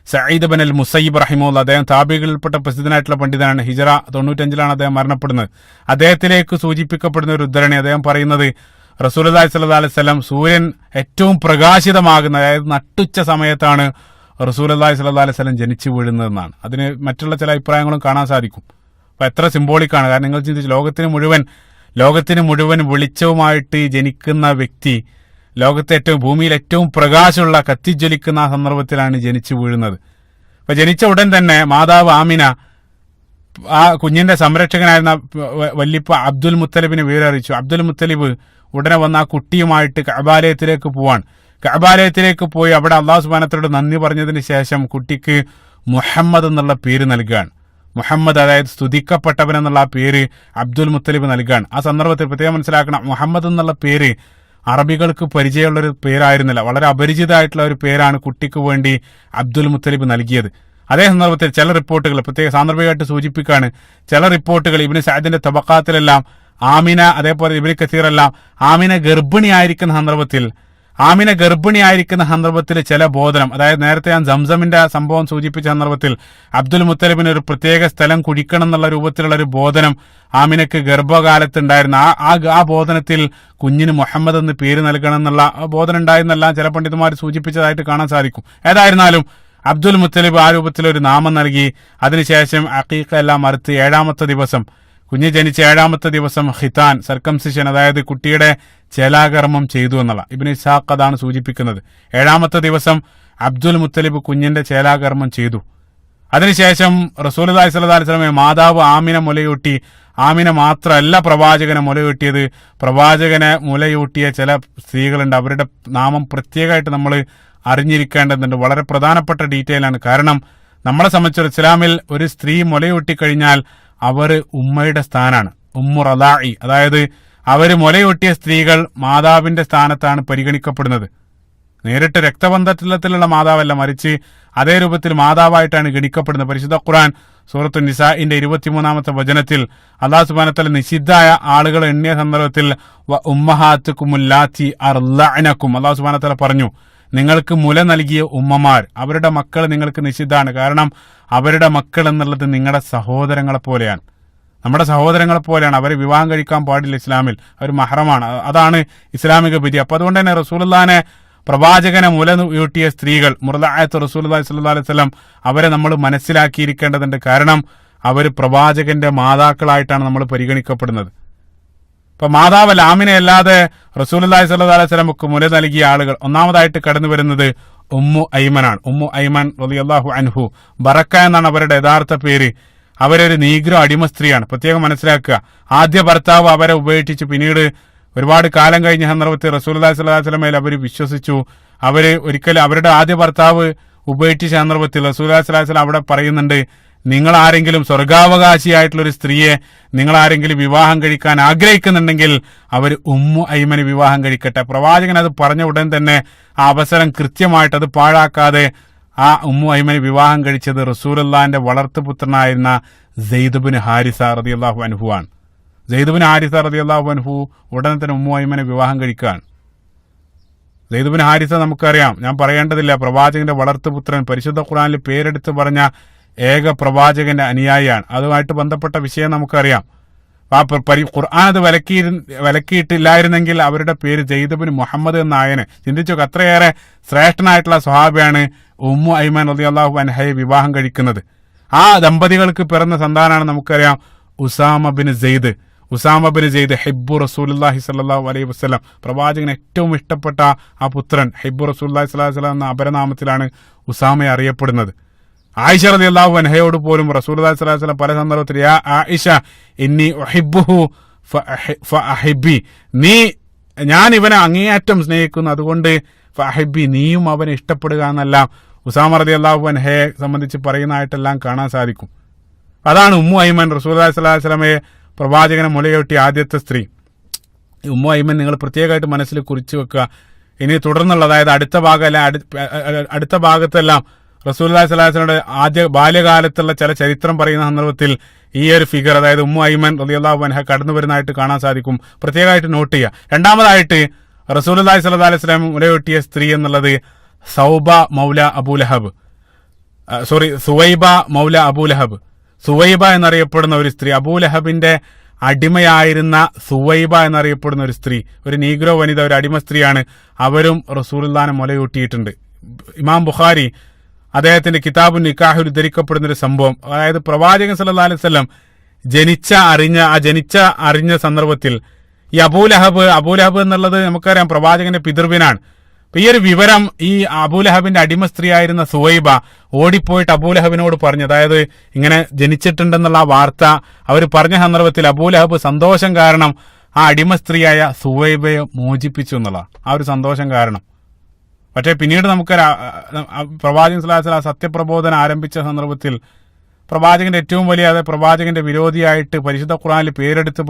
സഈദ് ബിൻ അൽ മുസയ്യിബ് റഹിമഹുല്ലാ, അദ്ദേഹം താബികളിൽപ്പെട്ട പ്രസിദ്ധനായിട്ടുള്ള പണ്ഡിതനാണ്. ഹിജ്റ 95 അദ്ദേഹം മരണപ്പെടുന്നത്. അദ്ദേഹത്തിലേക്ക് സൂചിപ്പിക്കപ്പെടുന്ന ഒരു ഉദ്ധരണി അദ്ദേഹം പറയുന്നത്, റസൂലുള്ളാഹി സ്വല്ലല്ലാഹു അലൈഹി വസല്ലം സൂര്യൻ ഏറ്റവും പ്രകാശിതമാകുന്ന, അതായത് നട്ടുച്ച സമയത്താണ് റസൂലുള്ളാഹി സ്വല്ലല്ലാഹു അലൈഹി വസല്ലം ജനിച്ചു വീഴുന്നതെന്നാണ്. അതിന് മറ്റുള്ള ചില അഭിപ്രായങ്ങളും കാണാൻ സാധിക്കും. അപ്പൊ എത്ര സിംബോളിക്കാണ്. കാരണം നിങ്ങൾ ചിന്തിച്ചു, ലോകത്തിന് മുഴുവൻ വെളിച്ചവുമായിട്ട് ജനിക്കുന്ന വ്യക്തി, ലോകത്തെ ഭൂമിയിൽ ഏറ്റവും പ്രകാശമുള്ള കത്തിജ്വലിക്കുന്ന ആ സന്ദർഭത്തിലാണ് ജനിച്ചു വീഴുന്നത്. അപ്പൊ ജനിച്ച ഉടൻ തന്നെ മാതാവ് ആമിന ആ കുഞ്ഞിന്റെ സംരക്ഷകനായിരുന്ന വല്ലിപ്പ അബ്ദുൽ മുത്തലിബിനെ വിവരറിയിച്ചു. അബ്ദുൽ മുത്തലിബ് ഉടനെ വന്ന് ആ കുട്ടിയുമായിട്ട് കഅബാലയത്തിലേക്ക് പോവാൻ. കഅബാലയത്തിലേക്ക് പോയി അവിടെ അല്ലാഹു സുബ്ഹാനഹു വ തആലയോട് നന്ദി പറഞ്ഞതിന് ശേഷം കുട്ടിക്ക് മുഹമ്മദ് എന്നുള്ള പേര് നൽകുകയാണ്. മുഹമ്മദ് അതായത് സ്തുതിക്കപ്പെട്ടവൻ എന്നുള്ള ആ പേര് അബ്ദുൽ മുത്തലിബ് നൽകുകയാണ്. ആ സന്ദർഭത്തിൽ പ്രത്യേകം മനസ്സിലാക്കണം, മുഹമ്മദ് എന്നുള്ള പേര് അറബികൾക്ക് പരിചയമുള്ളൊരു പേരായിരുന്നില്ല, വളരെ അപരിചിതമായിട്ടുള്ള ഒരു പേരാണ് കുട്ടിക്ക് വേണ്ടി അബ്ദുൽ മുത്തലിബ് നൽകിയത്. അതേ സന്ദർഭത്തിൽ ചില റിപ്പോർട്ടുകൾ പ്രത്യേക സാന്ദർഭികമായിട്ട് സൂചിപ്പിക്കുകയാണ്, ചില റിപ്പോർട്ടുകൾ ഇബ്നു സഅദിന്റെ തബഖാത്തിലെല്ലാം ആമിന, അതേപോലെ ഇബ്നു കസീറെല്ലാം ആമിന ഗർഭിണിയായിരിക്കുന്ന സന്ദർഭത്തിൽ ചില ബോധനം, അതായത് നേരത്തെ ഞാൻ സംസമിന്റെ സംഭവം സൂചിപ്പിച്ച സന്ദർഭത്തിൽ അബ്ദുൽ മുത്തലിബിന് ഒരു പ്രത്യേക സ്ഥലം കുടിക്കണം എന്നുള്ള രൂപത്തിലുള്ള ഒരു ബോധനം ആമിനക്ക് ഗർഭകാലത്ത് ഉണ്ടായിരുന്ന ആ ബോധനത്തിൽ കുഞ്ഞിന് മുഹമ്മദ് എന്ന് പേര് നൽകണം എന്നുള്ള ബോധനം ഉണ്ടായിരുന്നെല്ലാം ചില പണ്ഡിതന്മാർ സൂചിപ്പിച്ചതായിട്ട് കാണാൻ സാധിക്കും. ഏതായിരുന്നാലും അബ്ദുൽ മുത്തലിബ് ആ രൂപത്തിലൊരു നാമം നൽകി. അതിനുശേഷം അഖീഖ എല്ലാം അറുത്ത് 7ാമത്തെ ദിവസം, കുഞ്ഞ് ജനിച്ച 7ാമത്തെ ദിവസം ഖിതാൻ, സർക്കംസിഷൻ, അതായത് കുട്ടിയുടെ ചേലാകർമ്മം ചെയ്തു എന്നുള്ള ഇബ്നു ഇസ്ഹാഖ് അതാണ് സൂചിപ്പിക്കുന്നത്. 7ാമത്തെ ദിവസം അബ്ദുൽ മുത്തലിബ് കുഞ്ഞിന്റെ ചേലാകർമ്മം ചെയ്തു. അതിനുശേഷം റസൂലുള്ളാഹി സ്വല്ലല്ലാഹു അലൈഹി വസല്ലമയെ മാതാവ് ആമിന മുലയൂട്ടി. ആമിന മാത്രമല്ല പ്രവാചകനെ മുലയൂട്ടിയത്, പ്രവാചകനെ മുലയൂട്ടിയ ചില സ്ത്രീകളുണ്ട്, അവരുടെ നാമം പ്രത്യേകമായിട്ട് നമ്മൾ അറിഞ്ഞിരിക്കേണ്ടതുണ്ട്. വളരെ പ്രധാനപ്പെട്ട ഡീറ്റെയിൽ ആണ്. കാരണം നമ്മളെ സംബന്ധിച്ച് ഇസ്ലാമിൽ ഒരു സ്ത്രീ മുലയൂട്ടിക്കഴിഞ്ഞാൽ അവർ ഉമ്മയുടെ സ്ഥാനാണ്, ഉമ്മു റദാഇ, അതായത് അവര് മുലയൂട്ടിയ സ്ത്രീകൾ മാതാവിന്റെ സ്ഥാനത്താണ് പരിഗണിക്കപ്പെടുന്നത്. നേരിട്ട് രക്തബന്ധത്തിലുള്ള മാതാവല്ല, മറിച്ച് അതേ രൂപത്തിൽ മാതാവായിട്ടാണ് ഗണിക്കപ്പെടുന്നത്. പരിശുദ്ധ ഖുർആൻ സൂറത്തു നിസാഇന്റെ 23ാമത്തെ വചനത്തിൽ അല്ലാഹു സുബ്ഹാനഹു വ തആല നിഷിദ്ധമായ ആളുകൾ എണ്ണിയ സന്ദർഭത്തിൽ വ ഉമ്മഹാത്തുകുമുല്ലാത്തി അർളഅനകും, അല്ലാഹു സുബ്ഹാനഹു വ തആല പറഞ്ഞു, നിങ്ങൾക്ക് മുല നൽകിയ ഉമ്മമാർ, അവരുടെ മക്കൾ നിങ്ങൾക്ക് നിഷിദ്ധാണ്. കാരണം അവരുടെ മക്കൾ എന്നുള്ളത് നിങ്ങളുടെ സഹോദരങ്ങളെ പോലെയാണ്, നമ്മുടെ സഹോദരങ്ങളെ പോലെയാണ്. അവരെ വിവാഹം കഴിക്കാൻ പാടില്ല ഇസ്ലാമിൽ, അവർ മഹ്റമാണ്. അതാണ് ഇസ്ലാമിക വിധി. അപ്പൊ അതുകൊണ്ട് തന്നെ റസൂലുള്ളാഹിനെ, പ്രവാചകനെ മുലയൂട്ടിയ സ്ത്രീകൾ, മുർളഅത്ത് റസൂലുള്ളാഹി സ്വല്ലല്ലാഹു അലൈഹി വസല്ലം, അവരെ നമ്മൾ മനസ്സിലാക്കിയിരിക്കേണ്ടതുണ്ട്. കാരണം അവർ പ്രവാചകന്റെ മാതാക്കളായിട്ടാണ് നമ്മൾ പരിഗണിക്കപ്പെടുന്നത്. ഇപ്പൊ മാതാവല്ല, ആമിനയല്ലാതെ റസൂലുള്ളാഹി സ്വല്ലല്ലാഹു അലൈഹി വസല്ലമക്ക് മുല നൽകിയ ആളുകൾ ഒന്നാമതായിട്ട് കടന്നു വരുന്നത് ഉമ്മു ഐമനാണ്. ഉമ്മു ഐമൻ റളിയല്ലാഹു അൻഹു, ബറക്ക എന്നാണ് അവരുടെ യഥാർത്ഥ പേര്. അവരൊരു നീഗ്രോ അടിമ സ്ത്രീയാണ്. പ്രത്യേകം മനസ്സിലാക്കുക, ആദ്യ ഭർത്താവ് അവരെ ഉപേക്ഷിച്ചു. പിന്നീട് ഒരുപാട് കാലം കഴിഞ്ഞ സന്ദർഭത്തിൽ റസൂലുള്ളാഹി സ്വല്ലല്ലാഹു അലൈഹി വസല്ലമയിൽ അവർ വിശ്വസിച്ചു. ഒരിക്കലും അവരുടെ ആദ്യ ഭർത്താവ് ഉപേക്ഷിച്ച സന്ദർഭത്തിൽ റസൂലുള്ളാഹി സ്വല്ലല്ലാഹു അലൈഹി വസല്ലം അവിടെ പറയുന്നുണ്ട്, നിങ്ങൾ ആരെങ്കിലും സ്വർഗാവകാശിയായിട്ടുള്ള ഒരു സ്ത്രീയെ നിങ്ങൾ ആരെങ്കിലും വിവാഹം കഴിക്കാൻ ആഗ്രഹിക്കുന്നുണ്ടെങ്കിൽ അവർ ഉമ്മു ഐമന് വിവാഹം കഴിക്കട്ടെ. പ്രവാചകൻ അത് പറഞ്ഞ ഉടൻ തന്നെ ആ അവസരം കൃത്യമായിട്ട് അത് പാഴാക്കാതെ ആ ഉമ്മു ഐമന് വിവാഹം കഴിച്ചത് റസൂലുള്ളാഹിന്റെ വളർത്തുപുത്രനായിരുന്ന സെയ്ദ് ബിൻ ഹാരിസ റളിയല്ലാഹു അൻഹു ആണ്. സെയ്ദ് ബിൻ ഹാരിസ റളിയല്ലാഹു അൻഹു ഉടനെ തന്നെ ഉമ്മു ഐമനെ വിവാഹം കഴിക്കുകയാണ്. സെയ്ദ് ബിൻ ഹാരിസ നമുക്കറിയാം, ഞാൻ പറയേണ്ടതില്ല, പ്രവാചകന്റെ വളർത്തുപുത്രൻ, പരിശുദ്ധ ഖുർആനിൽ പേരെടുത്ത് പറഞ്ഞ ഏക പ്രവാചകന്റെ അനുയായിയാണ്. അതുമായിട്ട് ബന്ധപ്പെട്ട വിഷയം നമുക്കറിയാം. ആ ഖുർആൻ അത് വിലക്കിയിട്ടില്ലായിരുന്നെങ്കിൽ അവരുടെ പേര് സെയ്ദ് ബിൻ മുഹമ്മദ് എന്നായനെ. ചിന്തിച്ചു, അത്രയേറെ ശ്രേഷ്ഠനായിട്ടുള്ള സ്വഹാബിയാണ് ഉമ്മു ഐമൻ റളിയല്ലാഹു അൻഹയെ വിവാഹം കഴിക്കുന്നത്. ആ ദമ്പതികൾക്ക് പിറന്ന സന്താനാണ് നമുക്കറിയാം ഉസാമ ബിൻ സെയ്ദ് ഹിബ്ബു റസൂലുള്ളാഹി സ്വല്ലല്ലാഹു അലൈഹി വസല്ലം, പ്രവാചകന് ഏറ്റവും ഇഷ്ടപ്പെട്ട ആ പുത്രൻ ഹിബ്ബു റസൂലുള്ളാഹി സ്വല്ലല്ലാഹു അലൈഹി വസല്ലം എന്ന അപരനാമത്തിലാണ് ഉസാമയെ അറിയപ്പെടുന്നത്. ആയിഷ റളിയല്ലാഹു അൻഹയോട് പോലും റസൂലുള്ളാഹി സ്വല്ലല്ലാഹു അലൈഹി വസല്ലം പല സന്ദർഭത്തിൽ യാ ആയിഷ ഇന്നി ഉഹിബ്ബുഹു ഫഅഹിബ്ബി, ഞാൻ ഇവനെ അങ്ങേയറ്റം സ്നേഹിക്കുന്നു, അതുകൊണ്ട് ഫഅഹിബ്ബി, നീയും അവനെ ഇഷ്ടപ്പെടുക എന്നെല്ലാം ഉസാമ റളിയല്ലാഹു അൻഹയെ സംബന്ധിച്ച് പറയുന്നതായിട്ടെല്ലാം കാണാൻ സാധിക്കും. അതാണ് ഉമ്മു ഐമൻ, റസൂലുള്ളാഹി സ്വല്ലല്ലാഹു അലൈഹി വസല്ലമയെ പ്രവാചകനെ മുലയൂട്ടിയ ആദ്യത്തെ സ്ത്രീ. ഉമ്മു ഐമൻ നിങ്ങൾ പ്രത്യേകമായിട്ട് മനസ്സിൽ കുറിച്ചു വെക്കുക. ഇനി തുടർന്നുള്ള, അതായത് അടുത്ത ഭാഗത്തെല്ലാം റസൂലുള്ളാഹി സ്വല്ലല്ലാഹു അലൈഹി വസല്ലമയുടെ ആദ്യ ബാല്യകാലത്തുള്ള ചില ചരിത്രം പറയുന്ന സന്ദർഭത്തിൽ ഈ ഒരു ഫിഗർ, അതായത് ഉമ്മു ഐമൻ റളിയല്ലാഹു അൻഹ കടന്നു വരുന്നതായിട്ട് കാണാൻ സാധിക്കും. പ്രത്യേകമായിട്ട് നോട്ട് ചെയ്യുക. രണ്ടാമതായിട്ട് റസൂലുള്ളാഹി സ്വല്ലല്ലാഹു അലൈഹി വസല്ലം മുലയൂട്ടിയ സ്ത്രീ എന്നുള്ളത് സുവൈബ മൗല അബൂലഹബ്. സുവൈബ എന്നറിയപ്പെടുന്ന ഒരു സ്ത്രീ, അബൂലഹബിന്റെ അടിമയായിരുന്ന സുവൈബ എന്നറിയപ്പെടുന്ന ഒരു സ്ത്രീ, ഒരു നീഗ്രോ വനിത, ഒരു അടിമ സ്ത്രീയാണ്. അവരും റസൂലുള്ളാഹിനെ മുലയൂട്ടിയിട്ടുണ്ട്. ഇമാം ബുഖാരി അദ്ദേഹത്തിന്റെ കിതാബുൻ നിക്കാഹിൽ ഉദ്ധരിക്കപ്പെടുന്ന ഒരു സംഭവം, അതായത് പ്രവാചകൻ സല്ലല്ലാഹു അലൈഹി വസല്ലം ജനിച്ച അറിഞ്ഞ സന്ദർഭത്തിൽ ഈ അബൂലഹബ് എന്നുള്ളത് നമുക്കറിയാം പ്രവാചകന്റെ പിതൃവിനാണ്. അപ്പൊ ഈ ഒരു വിവരം ഈ അബൂലഹബിന്റെ അടിമ സ്ത്രീ ആയിരുന്ന സുവൈബ ഓടിപ്പോയിട്ട് അബൂലഹബിനോട് പറഞ്ഞു. അതായത് ഇങ്ങനെ ജനിച്ചിട്ടുണ്ടെന്നുള്ള ആ വാർത്ത അവർ പറഞ്ഞ സന്ദർഭത്തിൽ അബൂലഹബ് സന്തോഷം കാരണം ആ അടിമ സ്ത്രീയായ സുവൈബയെ മോചിപ്പിച്ചു എന്നുള്ള ആ ഒരു സന്തോഷം കാരണം. പക്ഷേ പിന്നീട് നമുക്ക് പ്രവാചകൻ സ്വല്ലല്ലാഹു അലൈഹി വസല്ലം സത്യപ്രബോധനം ആരംഭിച്ച സന്ദർഭത്തിൽ പ്രവാചകന്റെ ഏറ്റവും വലിയ പ്രവാചകന്റെ വിരോധിയായിട്ട് പരിശുദ്ധ ഖുർആനിൽ പേരെടുത്ത്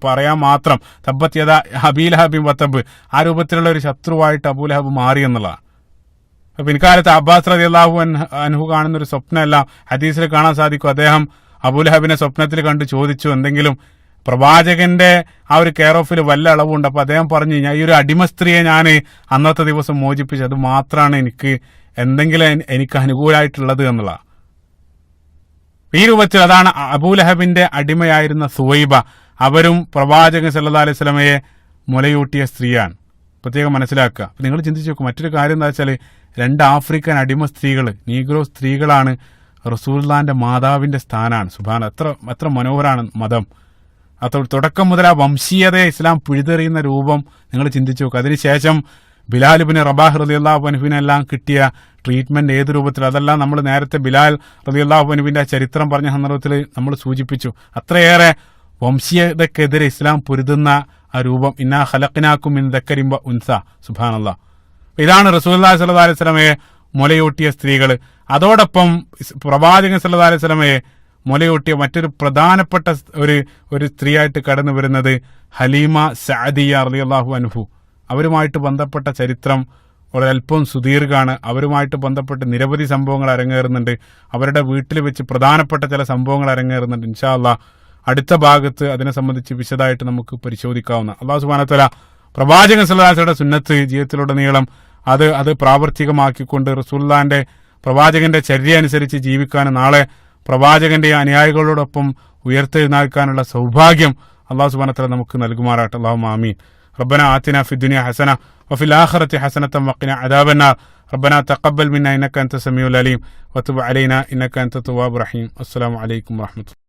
പറയാൻ മാത്രം തബ്ബത് യദാ അബീ ലഹബിൻ വതബ്, ആ രൂപത്തിലുള്ള ഒരു ശത്രുവായിട്ട് അബൂ ലഹബ് മാറി എന്നുള്ളതാണ്. അപ്പൊ പിൻകാലത്ത് അബ്ബാസ് റളിയല്ലാഹു അൻഹു കാണുന്ന ഒരു സ്വപ്നമെല്ലാം ഹദീസിൽ കാണാൻ സാധിക്കും. അദ്ദേഹം അബൂ ലഹബിനെ സ്വപ്നത്തിൽ കണ്ട് ചോദിച്ചു, എന്തെങ്കിലും പ്രവാചകന്റെ ആ ഒരു കെയർ ഓഫിൽ വല്ല അളവുണ്ട്. അപ്പൊ അദ്ദേഹം പറഞ്ഞു, ഈ ഒരു അടിമ സ്ത്രീയെ ഞാൻ അന്നത്തെ ദിവസം മോചിപ്പിച്ചു, അത് മാത്രമാണ് എനിക്ക് അനുകൂലമായിട്ടുള്ളത് എന്നുള്ള ഈ രൂപത്തിൽ. അതാണ് അബൂ ലഹബിന്റെ അടിമയായിരുന്ന സുവൈബ, അവരും പ്രവാചകൻ സല്ലല്ലാഹു അലൈഹി വസല്ലമയെ മുലയൂട്ടിയ സ്ത്രീയാണ്. പ്രത്യേകം മനസ്സിലാക്കുക. അപ്പൊ നിങ്ങൾ ചിന്തിച്ചു നോക്കും, മറ്റൊരു കാര്യം എന്താ വെച്ചാൽ 2 ആഫ്രിക്കൻ അടിമ സ്ത്രീകൾ, നീഗ്രോ സ്ത്രീകളാണ് റസൂലുള്ളാഹിന്റെ മാതാവിന്റെ സ്ഥാനാണ്. സുബ്ഹാന, എത്ര മനോഹരമാണ് മതം. തുടക്കം മുതൽ ആ വംശീയതയെ ഇസ്ലാം പിഴുതെറിയുന്ന രൂപം നിങ്ങൾ ചിന്തിച്ചു നോക്കുക. അതിനുശേഷം ബിലാൽ ഇബ്നു റബാഹ് റളിയല്ലാഹു അൻഹുവിനെല്ലാം കിട്ടിയ ട്രീറ്റ്മെന്റ് ഏത് രൂപത്തിൽ, അതെല്ലാം നമ്മൾ നേരത്തെ ബിലാൽ റളിയല്ലാഹു അൻഹുവിന്റെ ചരിത്രം പറഞ്ഞ സന്ദർഭത്തിൽ നമ്മൾ സൂചിപ്പിച്ചു. അത്രയേറെ വംശീയതക്കെതിരെ ഇസ്ലാം പൊരുതുന്ന ആ രൂപം. ഇന്നാ ഖലഖ്നാകും മിൻ ദക്കരിൻ വ ഉൻസ. സുബ്ഹാനല്ലാഹ്. ഇതാണ് റസൂലുള്ളാഹി സ്വല്ലല്ലാഹു അലൈഹി വസല്ലമയെ മുലയൂട്ടിയ സ്ത്രീകൾ. അതോടൊപ്പം പ്രവാചകൻ സല്ലല്ലാഹു അലൈഹി വസല്ലമയെ മുലയൂട്ടിയ മറ്റൊരു പ്രധാനപ്പെട്ട ഒരു സ്ത്രീയായിട്ട് കടന്നു വരുന്നത് ഹലീമ സഅദിയ റളിയല്ലാഹു അൻഹു. അവരുമായിട്ട് ബന്ധപ്പെട്ട ചരിത്രം ഒരൽപ്പം സുദീർഘമാണ്. അവരുമായിട്ട് ബന്ധപ്പെട്ട് നിരവധി സംഭവങ്ങൾ അരങ്ങേറുന്നുണ്ട്. അവരുടെ വീട്ടിൽ വെച്ച് പ്രധാനപ്പെട്ട ചില സംഭവങ്ങൾ അരങ്ങേറുന്നുണ്ട്. ഇൻഷാ അല്ലാഹ് അടുത്ത ഭാഗത്ത് അതിനെ സംബന്ധിച്ച് വിശദമായിട്ട് നമുക്ക് പരിശോധിക്കാവുന്ന. അല്ലാഹു സുബ്ഹാനഹു വ തആല പ്രവാചകൻ സല്ലല്ലാഹു അലൈഹി വസല്ലമയുടെ സുന്നത്ത് ജീവിതത്തിലുടനീളം അത് പ്രാവർത്തികമാക്കിക്കൊണ്ട് റസൂലുള്ളാഹിന്റെ പ്രവാചകന്റെ ചര്യ അനുസരിച്ച് ജീവിക്കാനും നാളെ പ്രവാചകന്റെ അനുയായികളോടൊപ്പം ഉയർത്തെഴുന്നേൽക്കാനുള്ള സൗഭാഗ്യം അല്ലാഹു സുബ്ഹാനഹു വ തആല നമുക്ക് നൽകുമാറാകട്ടെ. അല്ലാഹുമ്മ ആമീൻ. ربنا آتنا في الدنيا حسنة وفي الآخرة حسنة وقنا عذاب النار. ربنا تقبل منا إنك أنت السميع العليم وتب علينا إنك أنت التواب الرحيم. السلام عليكم ورحمة الله.